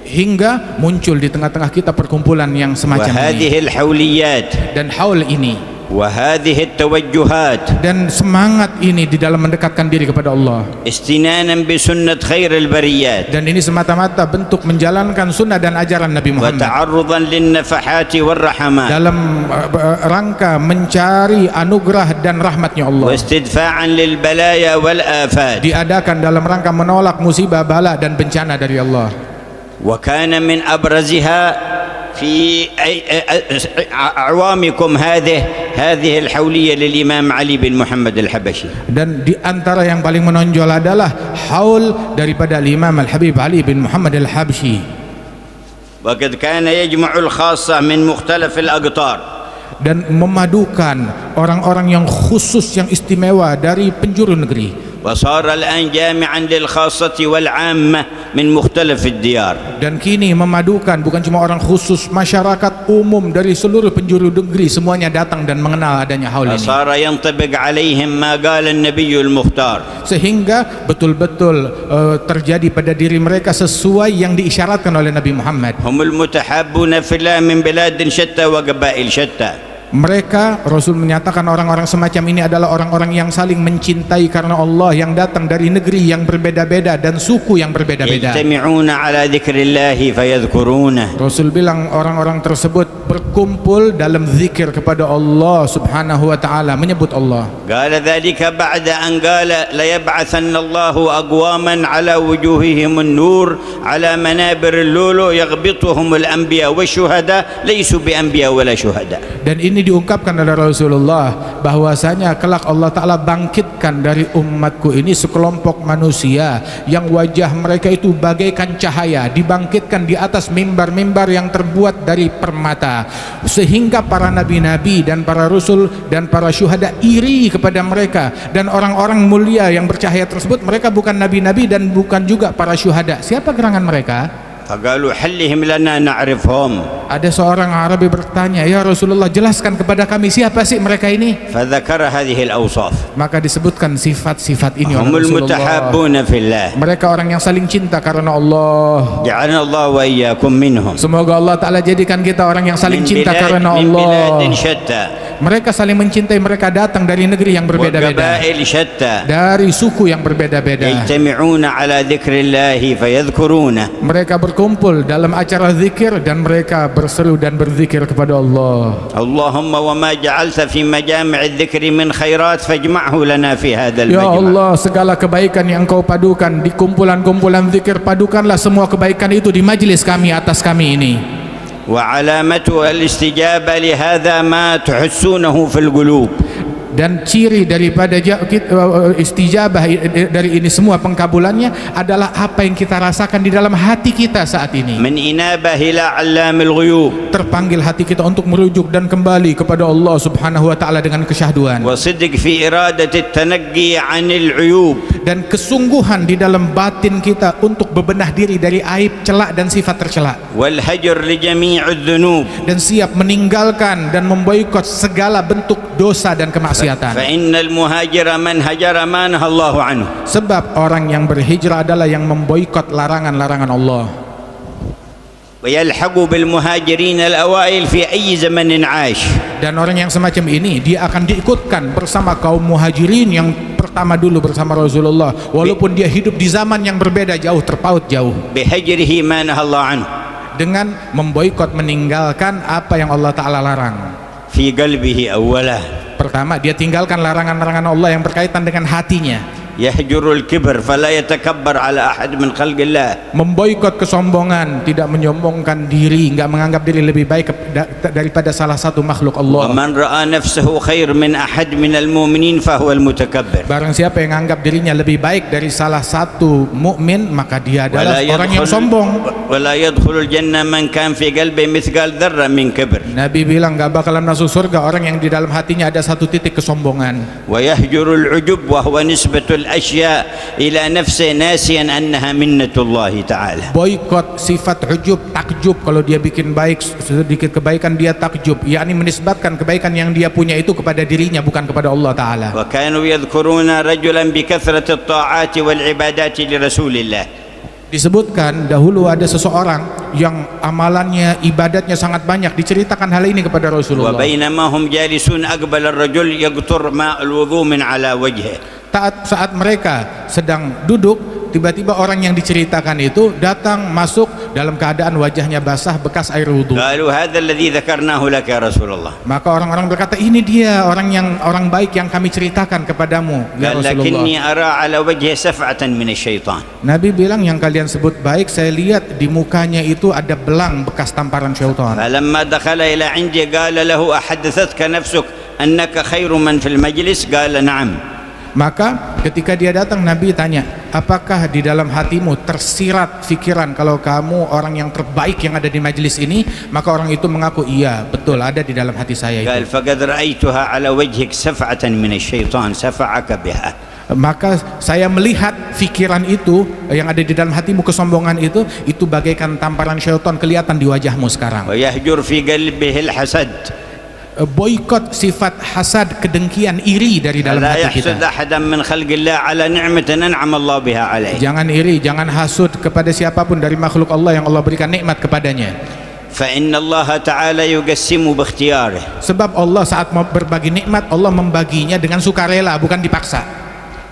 Hingga muncul di tengah-tengah kita perkumpulan yang semacam
وهذه
ini.
الحوليات.
Dan haul ini.
وهذه التوجهات.
Dan semangat ini di dalam mendekatkan diri kepada Allah.
استنانا بسنة خير البريات.
Dan ini semata-mata bentuk menjalankan sunnah dan ajaran Nabi Muhammad.
وتعرضا للنفحات والرحمات.
Dalam rangka mencari anugerah dan rahmatnya Allah.
واستدفاعا للبلايا والآفات.
Diadakan dalam rangka menolak musibah, bala dan bencana dari Allah.
وكان من أبرزها في أعوامكم هذه الحولية للإمام علي بن محمد الحبشي.
Dan di antara yang paling menonjol adalah haul daripada Imam Al-Habib Ali bin Muhammad Al-Habsyi.
وقد كان يجمع الخاصة من مختلف الأقطار.
Dan memadukan orang-orang yang khusus, yang istimewa dari penjuru negeri.
وصار الآن جامعا للخاصة والعامة من مختلف الديار.
Dan kini memadukan bukan cuma orang khusus, masyarakat umum dari seluruh penjuru negeri semuanya datang dan mengenal adanya haul ini.
صار ينطبق عليهم ما قال النبي المختار.
Sehingga betul-betul terjadi pada diri mereka sesuai yang diisyaratkan oleh Nabi Muhammad.
هم المتحابون في الله من بلاد شتى وقبائل شتى.
Mereka, Rasul menyatakan orang-orang semacam ini adalah orang-orang yang saling mencintai karena Allah, yang datang dari negeri yang berbeda-beda dan suku yang berbeda-beda.
يجتمعون على ذكر الله فيذكرونه.
Rasul bilang orang-orang tersebut berkumpul dalam zikir kepada Allah Subhanahu wa taala, menyebut Allah.
قال ذلك بعد أن قال ليبعثن الله أقواما على وجوههم النور على منابر اللؤلؤ يغبطهم الأنبياء والشهداء ليسوا بأنبياء ولا شهداء.
Dan ini diungkapkan oleh Rasulullah bahwasanya kelak Allah Ta'ala bangkitkan dari umatku ini sekelompok manusia yang wajah mereka itu bagaikan cahaya, dibangkitkan di atas mimbar-mimbar yang terbuat dari permata, sehingga para nabi-nabi dan para rasul dan para syuhada iri kepada mereka. Dan orang-orang mulia yang bercahaya tersebut, mereka bukan nabi-nabi dan bukan juga para syuhada. Siapa gerangan mereka?
فقالوا حلهم لنا نعرفهم.
Ada seorang Arabi bertanya, ya Rasulullah, jelaskan kepada kami siapa sih mereka ini.
فذكر هذه الأوصاف.
Maka disebutkan sifat-sifat ini oleh
هم
Rasulullah.
المتحابون في الله.
Mereka orang yang saling cinta karena Allah.
جعلنا الله وإياكم منهم.
Semoga Allah Ta'ala jadikan kita orang yang saling cinta karena
من
Allah.
بلاد شتى.
Mereka saling mencintai, mereka datang dari negeri yang berbeda-beda,
وقبائل شتى.
dari suku yang berbeda-beda.
يجتمعون على ذكر الله فيذكرونه.
Mereka berkumpul dalam acara zikir dan mereka berseru dan berzikir kepada Allah.
اللهم وما جعلت في مجامع الذكر من خيرات فاجمعه لنا في هذا
Ya
المجمع.
Allah, segala kebaikan yang Engkau padukan di kumpulan-kumpulan zikir, padukanlah semua kebaikan itu di majlis kami, atas kami ini.
وعلامة الاستجابة لهذا ما تحسونه في القلوب.
Dan ciri daripada istijabah dari ini semua, pengkabulannya adalah apa yang kita rasakan di dalam hati kita saat ini.
من إنابة إلى علام الغيوب.
Terpanggil hati kita untuk merujuk dan kembali kepada Allah Subhanahu wa taala dengan kesyahduan.
وصدق في إرادة التنقي عن العيوب.
Dan kesungguhan di dalam batin kita untuk bebenah diri dari aib, celak dan sifat tercela.
والهجر لجميع الذنوب.
Dan siap meninggalkan dan memboikot segala bentuk dosa dan kemaksiatan.
فإن المهاجر من هجر ما نهى الله عنه.
Sebab orang yang berhijrah adalah yang memboikot larangan-larangan Allah.
ويلحق بالمهاجرين الأوائل في أي زمن عاش.
Dan orang yang semacam ini dia akan diikutkan bersama kaum muhajirin yang pertama dulu bersama Rasulullah, walaupun dia hidup di zaman yang berbeda jauh, terpaut jauh,
بهجره ما نهى الله عنه.
dengan memboikot, meninggalkan apa yang Allah Ta'ala larang.
في قلبه أولا.
Pertama, dia tinggalkan larangan-larangan Allah yang berkaitan dengan hatinya.
يهجر الكبر فلا يتكبر على أحد من خلق الله.
Memboikot kesombongan, tidak menyombongkan diri, enggak menganggap diri lebih baik daripada salah satu makhluk Allah.
ومن رأى نفسه خير من أحد من المؤمنين فهو المتكبر.
Barang siapa yang menganggap dirinya lebih baik dari salah satu mukmin, maka dia adalah orang yang sombong.
ولا يدخل الجنة من كان في قلبه مثقال ذرة من كبر.
Nabi bilang enggak bakalan masuk surga orang yang di dalam hatinya ada satu titik kesombongan.
ويهجر العجب وهو نسبة الأشياء إلى نفسه ناسيا أنها منة الله تعالى.
Boikot sifat ujub, takjub. Kalau dia bikin baik sedikit kebaikan dia takjub, yakni menisbatkan kebaikan yang dia punya itu kepada dirinya, bukan kepada Allah Ta'ala.
وكانوا يذكرون رجلا بكثرة الطاعات والعبادات لرسول الله.
Disebutkan dahulu ada seseorang yang amalannya, ibadatnya sangat banyak, diceritakan hal ini kepada Rasulullah.
وبينما هم جالسون أقبل الرجل يقطر ماء الوضوء من على وجهه.
Saat mereka sedang duduk, tiba-tiba orang yang diceritakan itu datang masuk dalam keadaan wajahnya basah bekas air wudhu.
قالوا هذا الذي ذكرناه لك يا رسول الله.
Maka orang-orang berkata, ini dia orang baik yang kami ceritakan kepadamu ya
قال
Rasulullah.
لكني أرى على وجهه سفعة من الشيطان.
Nabi bilang, yang kalian sebut baik, saya lihat di mukanya itu ada belang bekas tamparan syaitan.
فلما دخل إلى عندي قال له أحدثتك نفسك أنك خير من في المجلس؟ قال نعم.
Maka ketika dia datang, Nabi tanya, apakah di dalam hatimu tersirat pikiran kalau kamu orang yang terbaik yang ada di majlis ini? Maka orang itu mengaku, iya betul, ada di dalam hati saya itu.
قال فقد رأيتها على وجهك سفعة من الشيطان سفعك بها.
Maka saya melihat pikiran itu yang ada di dalam hatimu, kesombongan itu bagaikan tamparan syaitan kelihatan di wajahmu sekarang.
ويهجر في قلبه الحسد.
Boikot sifat hasad, kedengkian, iri dari dalam
لا
hati
يحسد
kita.
أحدا من خلق الله على نعمة أنعم الله بها عليه.
Jangan iri, jangan hasud kepada siapapun dari makhluk Allah yang Allah berikan nikmat kepadanya.
فإن الله تعالى يقسم باختياره.
Sebab Allah saat mau berbagi nikmat, Allah membaginya dengan sukarela, bukan dipaksa.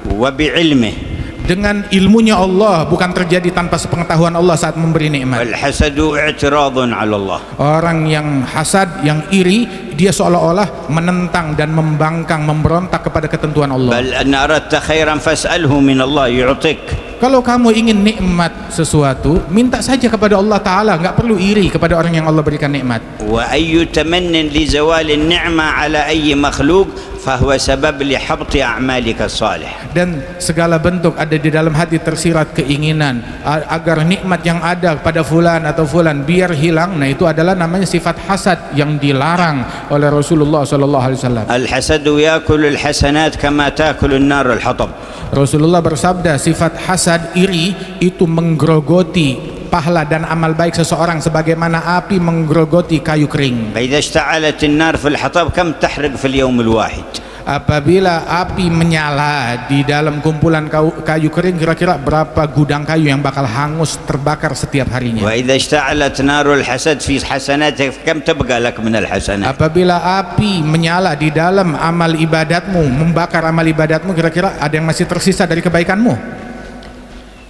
وبعلمه.
Dengan ilmunya Allah, bukan terjadi tanpa sepengetahuan Allah saat memberi nikmat.
والحسد اعتراض على الله.
Orang yang hasad, yang iri, dia seolah-olah menentang dan membangkang, memberontak kepada ketentuan Allah.
بل أن أردت خيرا فاسأله من الله يعطيك.
Kalau kamu ingin nikmat sesuatu, minta saja kepada Allah Ta'ala, nggak perlu iri kepada orang yang Allah berikan nikmat.
وأي تمن لزوال النعمة على أي مخلوق فهو سبب لحبط أعمالك الصالحة.
Dan segala bentuk ada di dalam hati tersirat keinginan agar nikmat yang ada pada fulan atau fulan biar hilang. Nah, itu adalah namanya sifat hasad yang dilarang oleh Rasulullah SAW.
الحسد يأكل الحسنات كما تأكل النار الحطب.
Rasulullah bersabda, sifat hasad, iri itu menggerogoti pahala dan amal baik seseorang sebagaimana api menggerogoti kayu kering.
فإذا اشتعلت النار في الحطب كم تحرق في اليوم الواحد؟
Apabila api menyala di dalam kumpulan kayu kering, kira-kira berapa gudang kayu yang bakal hangus terbakar setiap harinya.
وإذا اشتعلت نار الحسد في حسناتك كم تبقى لك من الحسنات؟
Apabila api menyala di dalam amal ibadatmu, membakar amal ibadatmu, kira-kira ada yang masih tersisa dari kebaikanmu?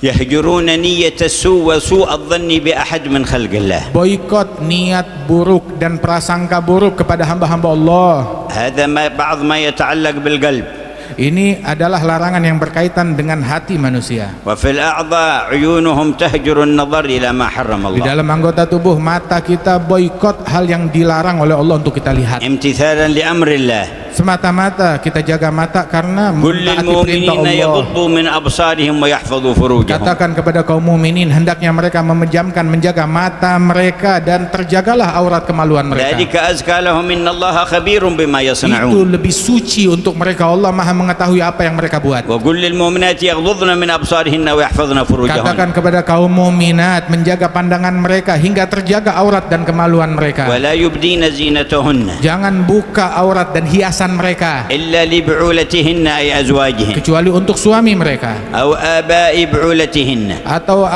يهجرون نية السوء وسوء الظن بأحد من خلق الله.
Boikot niat buruk dan prasangka buruk kepada hamba-hamba Allah.
هذا بعض ما يتعلق بالقلب.
Ini adalah larangan yang berkaitan dengan hati manusia.
وفي الأعضاء عيونهم تهجر النظر إلى ما حرم
Di
الله.
dalam anggota tubuh, mata kita boikot hal yang dilarang oleh Allah untuk kita lihat.
امتثالا لأمر الله.
Semata-mata kita jaga mata karena
كل
mentaati perintah
المؤمنين
Allah.
يغضوا من أبصارهم ويحفظوا فروجهم.
Katakan kepada kaum mukminin, hendaknya mereka memejamkan, menjaga mata mereka dan terjagalah aurat kemaluan mereka.
ذلك أزكى لهم إن الله خبير بما
Itu
يصنعون.
lebih suci untuk mereka. Allah Maha mengetahui apa yang mereka buat.
وكل المؤمنات يغضضن من أبصارهن ويحفظن فروجهن.
Katakan kepada kaum mukminat, menjaga pandangan mereka hingga terjaga aurat dan kemaluan mereka.
ولا يبدين زينتهن
Jangan buka aurat dan hiasan mereka
إلا لبعولتهن أي أزواجهن
kecuali untuk suami mereka
أو آباء بعولتهن
atau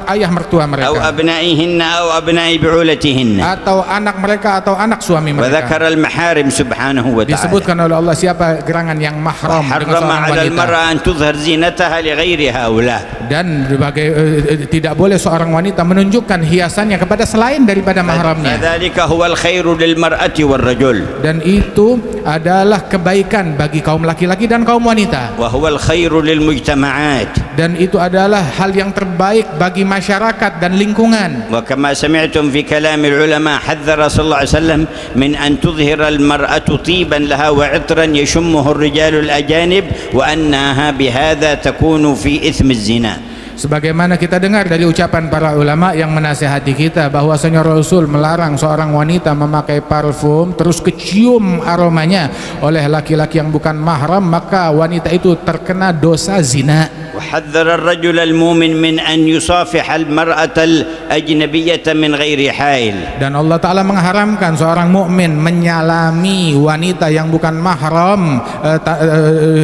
ayah mertua
أو
mereka
أبنائهن أو أبناء بعولتهن.
atau anak mereka atau anak suami mereka.
وذكر المحارم سبحانه وتعالى.
Disebutkan oleh Allah siapa gerangan yang mahram dengan
حرم
seorang
على
wanita.
المرأة أن تظهر زينتها لغير هؤلاء.
Dan tidak boleh seorang wanita menunjukkan hiasannya kepada selain daripada mahramnya.
فذلك هو الخير للمرأة والرجل.
Dan itu adalah kebaikan bagi kaum laki-laki dan kaum wanita.
وهو الخير للمجتمعات.
Dan itu adalah hal yang terbaik bagi masyarakat dan lingkungan.
وكما سمعتم في كلام العلماء حذر صلى الله عليه وسلم من أن تظهر المرأة طيبا لها وعطرا يشمه الرجال الأجانب وأنها بهذا تكون في إثم الزنا.
Sebagaimana kita dengar dari ucapan para ulama yang menasihati kita bahwasanya Rasul melarang seorang wanita memakai parfum terus kecium aromanya oleh laki-laki yang bukan mahram, maka wanita itu terkena dosa zina.
وحذر الرجل المؤمن من أن يصافح المرأة الأجنبية من غير حائل.
Dan Allah Ta'ala mengharamkan seorang mukmin menyalami wanita yang bukan mahram,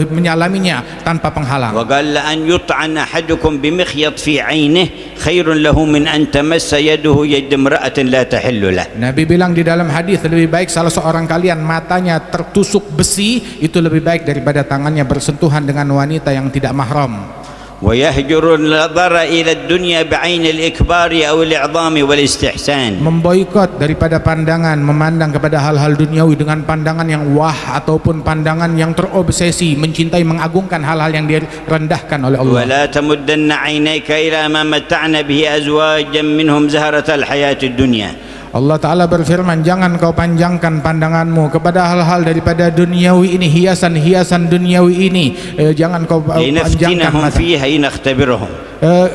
menyalaminya tanpa penghalang.
وقال لأن يطعن أحدكم بمخيط في عينه خير له من أن تمس يده يد امرأة لا تحل له.
Nabi bilang di dalam hadis, lebih baik salah seorang kalian matanya tertusuk besi, itu lebih baik daripada tangannya bersentuhan dengan wanita yang tidak mahram.
ويهجر النظر إلى الدنيا بعين الإكبار أو الإعظام والاستحسان.
Memboikot daripada pandangan, memandang kepada hal-hal duniawi dengan pandangan yang wah ataupun pandangan yang terobsesi, mencintai, mengagungkan hal-hal yang direndahkan oleh Allah.
ولا تمدن عينيك إلى ما متعنا به أزواجا منهم زهرة الحياة الدنيا.
Allah Ta'ala berfirman, jangan kau panjangkan pandanganmu kepada hal-hal daripada duniawi ini, hiasan-hiasan duniawi ini. Jangan kau panjangkan mata.
فيها نختبرهم.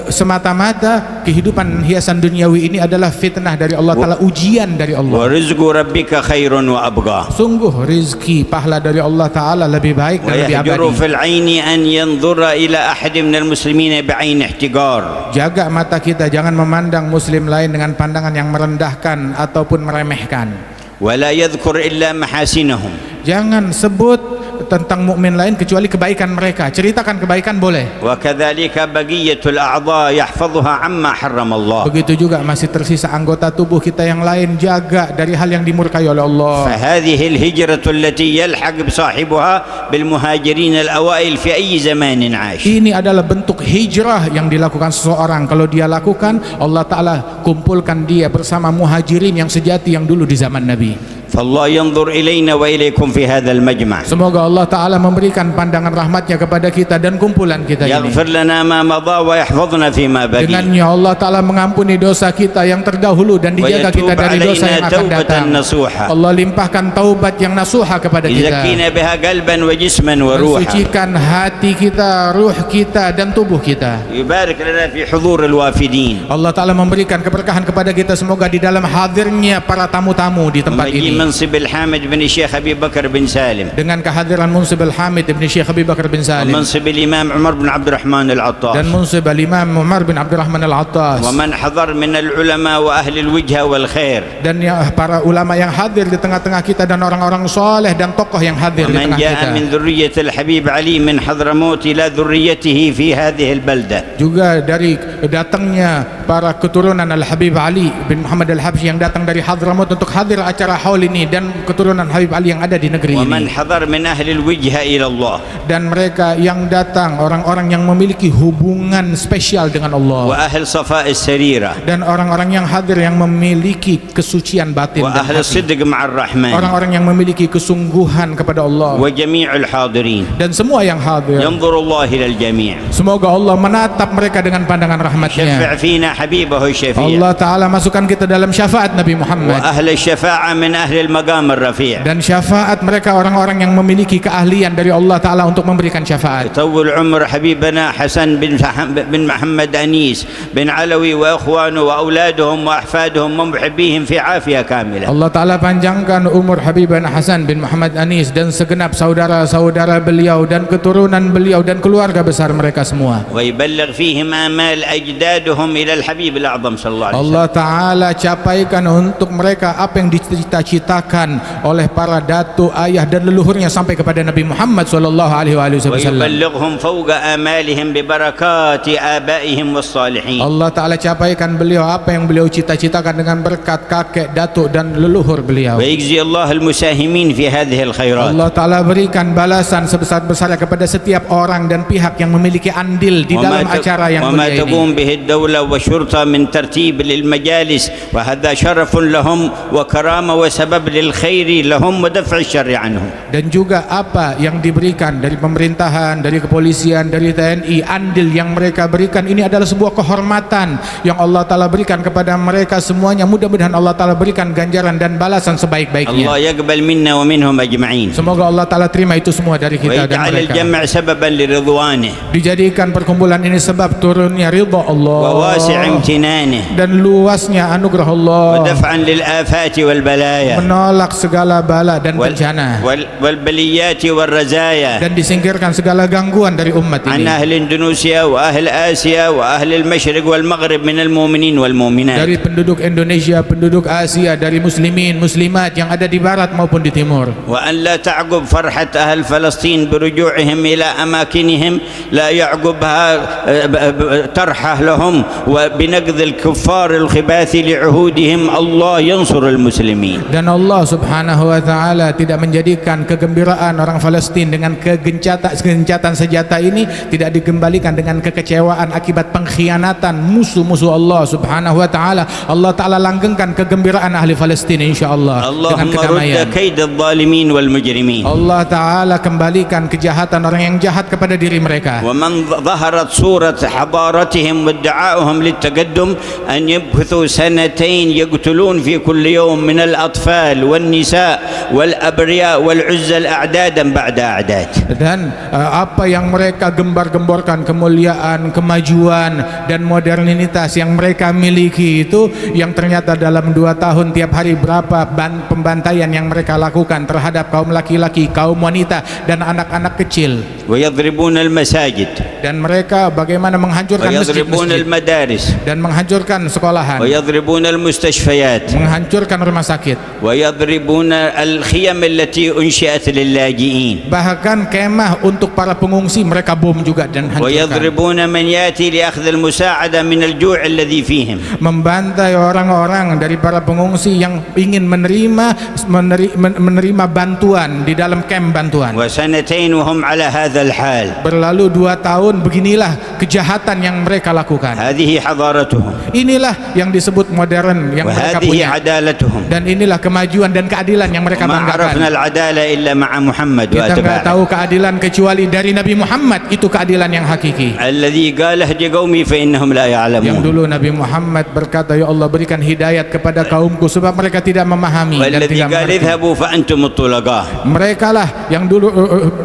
Semata-mata kehidupan hiasan duniawi ini adalah fitnah dari Allah Ta'ala, ujian dari Allah.
ورزق ربك خير وأبقى.
Sungguh rizki pahala dari Allah Ta'ala lebih baik dan lebih
ويهجر
abadi.
في العين أن ينظر إلى أحد من المسلمين بعين احتقار.
Jaga mata kita, jangan memandang muslim lain dengan pandangan yang merendahkan ataupun meremehkan.
ولا يذكر إلا محاسنهم.
Jangan sebut tentang mukmin lain kecuali kebaikan mereka. Ceritakan kebaikan boleh.
وكذلك بقية الأعضاء يحفظها عما حرم الله.
Begitu juga masih tersisa anggota tubuh kita yang lain, jaga dari hal yang dimurkai oleh Allah.
فهذه الهجرة التي يلحق بصاحبها بالمهاجرين الأوائل في أي زمان عاش.
Ini adalah bentuk hijrah yang dilakukan seseorang. Kalau dia lakukan, Allah Ta'ala kumpulkan dia bersama muhajirin yang sejati yang dulu di zaman Nabi.
فالله ينظر إلينا وإليكم في هذا المجمع.
Semoga Allah Ta'ala memberikan pandangan rahmatnya kepada kita dan kumpulan kita ini.
يغفر لنا ما مضى ويحفظنا فيما بقي.
Dengannya Allah Ta'ala mengampuni dosa kita yang terdahulu dan dijaga kita dari dosa yang akan datang. Allah limpahkan taubat yang nasuha kepada kita,
يزكينا بها قلبا وجسما وروحا.
mensucikan hati kita, ruh kita dan tubuh kita.
يبارك لنا في حضور الوافدين.
Allah Ta'ala memberikan keberkahan kepada kita semoga di dalam hadirnya para tamu-tamu di tempat ini.
منصب الحامد بن الشيخ أبي بكر بن سالم.
Dengan kehadiran Munsib Al-Hamid ibn Syekh Abi Bakar bin Salim.
ومنصب الإمام عمر بن عبد الرحمن العطاس.
Dan Munsib Al-Imam Umar bin Abdurrahman Al-Attas.
ومن حضر من العلماء وأهل الوجهة والخير.
Dan para ulama yang hadir di tengah-tengah kita dan orang-orang soleh dan tokoh yang hadir di
ومن
tengah
جاء
kita.
من ذرية الحبيب علي من حضرموت إلى ذريته في هذه البلدة.
Juga dari datangnya para keturunan Al-Habib Ali bin Muhammad Al-Habsyi yang datang dari Hadramut untuk hadir acara haul ini, dan keturunan Habib Ali yang ada di negeri
ومن
ini.
حضر من أهل الوجهة إلى الله.
Dan mereka yang datang orang-orang yang memiliki hubungan spesial dengan Allah.
وأهل صفاء السريرة.
Dan orang-orang yang hadir yang memiliki kesucian batin dan
وأهل
hati.
الصدق مع الرحمن.
Orang-orang yang memiliki kesungguhan kepada Allah.
وجميع الحاضرين.
Dan semua yang hadir.
ينظر الله إلى الجميع.
Semoga Allah menatap mereka dengan pandangan rahmatnya.
شفع فينا حبيبه الشفيع.
Allah Ta'ala masukkan kita dalam syafaat Nabi Muhammad.
وأهل الشفاعة من أهل المقام الرفيع.
Dan syafaat mereka orang-orang yang memiliki keahlian dari Allah Ta'ala untuk memberikan syafaat.
طول عمر حبيبنا حسن بن محمد أنيس بن علوي وإخوانه وأولادهم وأحفادهم ومحبيهم في عافية كاملة.
Allah Ta'ala panjangkan umur Habibana Hasan bin Muhammad Anis dan segenap saudara-saudara beliau dan keturunan beliau dan keluarga besar mereka semua.
ويبلغ فيهم آمال أجدادهم إلى الحبيب الأعظم صلى الله عليه وسلم.
Allah Ta'ala capaikan untuk mereka apa yang dicita-citakan oleh para datu, ayah dan leluhurnya sampai kepada Nabi Muhammad SAW.
ويبلغهم فوق آمالهم ببركات آبائهم والصالحين.
Allah Ta'ala capaikan beliau apa yang beliau cita-citakan dengan berkat kakek, datuk dan leluhur beliau.
ويجزي الله المساهمين في هذه الخيرات.
Allah Ta'ala berikan balasan sebesar-besarnya kepada setiap orang dan pihak yang memiliki andil di dalam acara yang
وما
mulia
تقوم
ini.
به الدولة والشرطة من ترتيب للمجالس وهذا شرف لهم وكرامة وسبب للخير لهم ودفع الشر عنهم.
Dan juga apa yang diberikan dari pemerintahan, dari kepolisian, dari TNI, andil yang mereka berikan ini adalah sebuah kehormatan yang Allah Ta'ala berikan kepada mereka semuanya. Mudah-mudahan Allah Ta'ala berikan ganjaran dan balasan sebaik-baiknya.
الله يقبل منا ومنهم أجمعين.
Semoga Allah Ta'ala terima itu semua dari kita dan
ويجعل
mereka.
الجمع سببا لرضوانه
Dijadikan perkumpulan ini sebab turunnya ridha Allah
وواسع امتنانه
dan luasnya anugerah Allah,
ودفعا للآفات والبلايا
menolak segala bala dan bencana,
والبليات والرزايا
dan disingkirkan segala gangguan dari umat
عن
ini,
أهل إندونيسيا وأهل آسيا وأهل المشرق والمغرب من المؤمنين والمؤمنات.
dari penduduk Indonesia, penduduk Asia, dari muslimin, muslimat yang ada di barat maupun di timur.
وأن لا تعقب فرحة أهل فلسطين برجوعهم إلى أماكنهم لا يعقبها ترحة لهم وبنقذ الكفار الخباث لعهودهم. الله ينصر المسلمين.
Dan Allah Subhanahu wa Ta'ala tidak menjadikan kegembiraan orang Palestin dengan kegencatan senjata ini tidak dikembalikan dengan kekecewaan akibat pengkhianatan musuh-musuh Allah Subhanahu wa Ta'ala. Allah Ta'ala langgengkan kegembiraan ahli Palestin insyaallah dengan
اللهم
kedamaian.
رد كيد الظالمين والمجرمين.
Allah Ta'ala kembalikan kejahatan orang yang jahat kepada diri mereka.
ومن ظهرت صورة حضارتهم وادعائهم للتقدم أن يبثوا سنتين يقتلون في كل يوم من الأطفال والنساء والأبرياء والعزل أعدادا بعد أعداد.
Dan apa yang mereka gembar-gemborkan, kemuliaan, kemajuan dan modernitas yang mereka miliki itu, yang ternyata dalam 2 tahun tiap hari berapa pembantaian yang mereka lakukan terhadap kaum laki-laki, kaum wanita dan anak-anak kecil.
ويضربون المساجد
dan mereka bagaimana menghancurkan
ويضربون
masjid-masjid
المدارس
dan menghancurkan sekolahan,
ويضربون المستشفيات
menghancurkan rumah sakit,
ويضربون الخيم التي أنشئت للاجئين
bahkan kemah untuk para pengungsi mereka bom juga dan hancurkan,
ويضربون من يأتي لأخذ المساعدة من الجوع الذي فيهم
membantai orang-orang dari para pengungsi yang ingin menerima bantuan di dalam kamp bantuan.
وسنتين وهم على هذا الحال.
Berlalu 2 tahun beginilah kejahatan yang mereka lakukan.
هذه حضارتهم
Inilah yang disebut modern yang mereka
وهذه
punya,
عدالتهم.
dan inilah kemajuan dan keadilan yang mereka
ما عرفنا
banggakan.
العدالة إلا مع محمد
Kita nggak
وأتباعه
tahu keadilan kecuali dari Nabi Muhammad, itu keadilan yang hakiki.
الذي قال اهد قومي فإنهم لا
Yang
يعلمون
dulu Nabi Muhammad berkata, ya Allah berikan hidayat kepada kaumku sebab mereka tidak memahami dan
والذي
tidak
قال
mengerti.
اذهبوا فأنتم الطلقاء.
Mereka lah yang dulu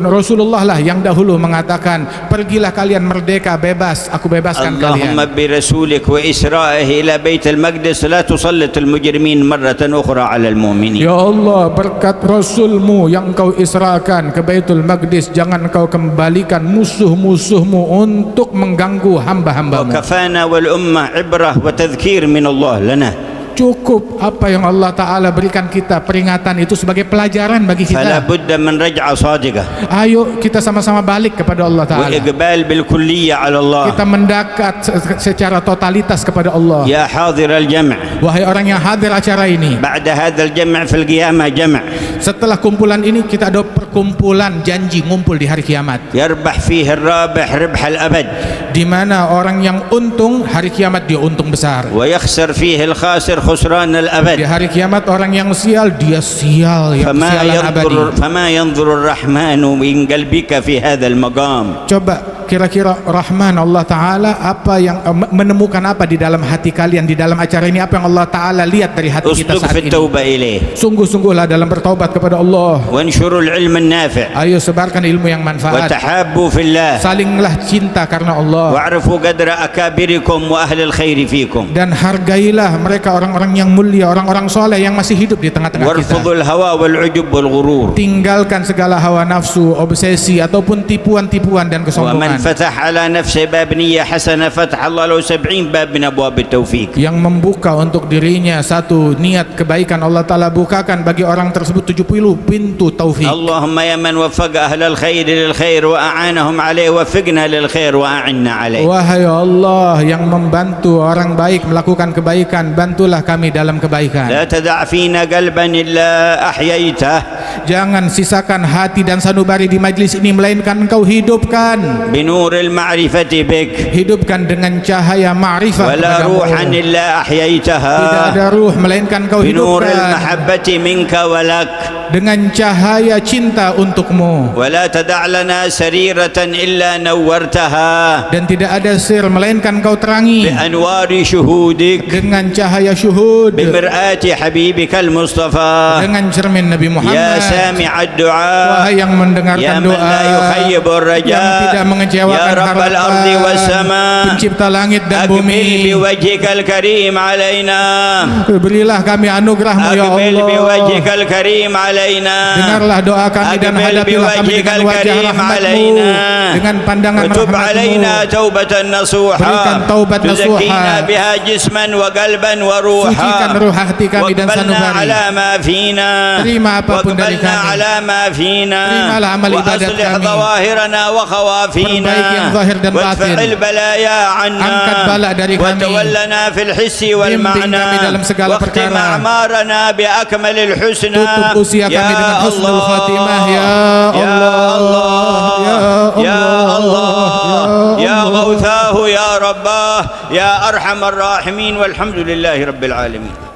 Rasulullah lah yang dahulu mengatakan, pergilah kalian merdeka, bebas, aku bebaskan
اللهم
kalian.
برسولك وإسرائه إلى بيت المقدس لا تسلط المجرمين مرة أخرى على المؤمنين.
Ya Allah, berkat Rasulmu yang kau israkan ke Baitul Maqdis, jangan kau kembalikan musuh-musuhmu untuk mengganggu hamba-hambamu.
وكفانا والأمة عبرة وتذكير من الله لنا.
Cukup apa yang Allah Ta'ala berikan kita, peringatan itu sebagai pelajaran bagi
فلا
kita.
بد من رجعة صادقة
Ayo kita sama-sama balik kepada Allah Ta'ala.
وإقبال بالكلية على الله.
Kita mendekat secara totalitas kepada Allah.
يا حاضر الجمع،
Wahai orang yang hadir acara ini,
بعد هذا الجمع في القيامة جمع
setelah kumpulan ini kita ada perkumpulan janji ngumpul di hari kiamat,
يربح فيه الرابح ربح الأبد
di mana orang yang untung hari kiamat dia untung besar.
ويخسر فيه الخاسر خسران
Di
الأبد.
hari kiamat orang yang sial dia sial yang kesialan abadi.
فما ينظر الرحمن من قلبك في هذا المقام.
Coba kira-kira Rahman Allah Ta'ala apa yang menemukan apa di dalam hati kalian di dalam acara ini, apa yang Allah Ta'ala lihat dari hati kita
اصدق
saat
في
ini.
التوبة إليه
Sungguh-sungguhlah dalam bertaubat kepada Allah.
وانشروا العلم النافع
Ayo sebarkan ilmu yang manfaat,
وتحابوا في الله
salinglah cinta karena Allah,
واعرفوا قدر أكابركم وأهل الخير فيكم
dan hargailah mereka orang-orang yang mulia, orang-orang soleh yang masih hidup di tengah-tengah kita.
وارفضوا الهوى والعجب والغرور.
Tinggalkan segala hawa nafsu, obsesi ataupun tipuan-tipuan dan
ومن
kesombongan.
فتح على نفسه باب نية حسنة فتح الله له 70 باب من أبواب التوفيق.
Yang membuka untuk dirinya satu niat kebaikan, Allah Ta'ala bukakan bagi orang tersebut 70 pintu taufik.
اللهم يا من وفق أهل الخير للخير وأعانهم عليه وفقنا للخير وأعنا عليه.
Wahai Allah yang membantu orang baik melakukan kebaikan, bantulah kami dalam kebaikan.
لا تدع فينا قلبا إلا أحييته.
Jangan sisakan hati dan sanubari di majlis ini, melainkan engkau hidupkan.
بنور المعرفة بك.
Hidupkan dengan cahaya ma'rifah
ولا
kepadamu.
روحا إلا أحييتها.
Tidak ada ruh melainkan kau
بنور
hidupkan
المحبة منك ولك.
dengan cahaya cinta untukmu.
ولا تدع لنا سريرة إلا نورتها
Dan tidak ada sir melainkan kau terangi
بأنوار شهودك
dengan cahaya syuhud,
بمرآة حبيبك المصطفى.
dengan cermin Nabi
يا
Muhammad.
سامع الدعاء
Wahai yang
يا
mendengarkan
من
doa,
لا يخيب
yang
الرجاء
tidak mengecewakan
يا رب الأرض
harapan,
والسماء
pencipta langit dan
أقبل
bumi,
بوجهك الكريم علينا.
berilah kami anugerahmu ya
أقبل
Allah.
بوجهك الكريم علينا.
Dengarlah doa kami dan
أقبل
hadapilah kami
بوجهك
dengan wajah
الكريم
rahmatmu,
علينا.
dengan pandangan
وتب
rahmatmu.
علينا توبة نصوحا
Berikan taubat
تزكينا
nasuha,
بها جسما وقلبا وروحا.
sucikan ruh hati kami dan
واقبلنا
sanubari.
على ما فينا.
Terima apapun dari
واقبلنا
kami.
على ما فينا.
Terimalah amal ibadat
وأصلح
kami.
ظواهرنا وخوافينا.
Perbaiki yang zahir dan
وادفع
batin.
البلايا عنا.
Angkat bala dari kami.
وتولنا في الحس
Bimbing
والمعنى.
kami dalam segala
واختم
perkara.
أعمارنا بأكمل الحسنى.
Tutup usia kami dengan husnul khatimah ya Allah,
يا الله يا غوثاه يا رباه يا أرحم الراحمين والحمد لله رب العالمين.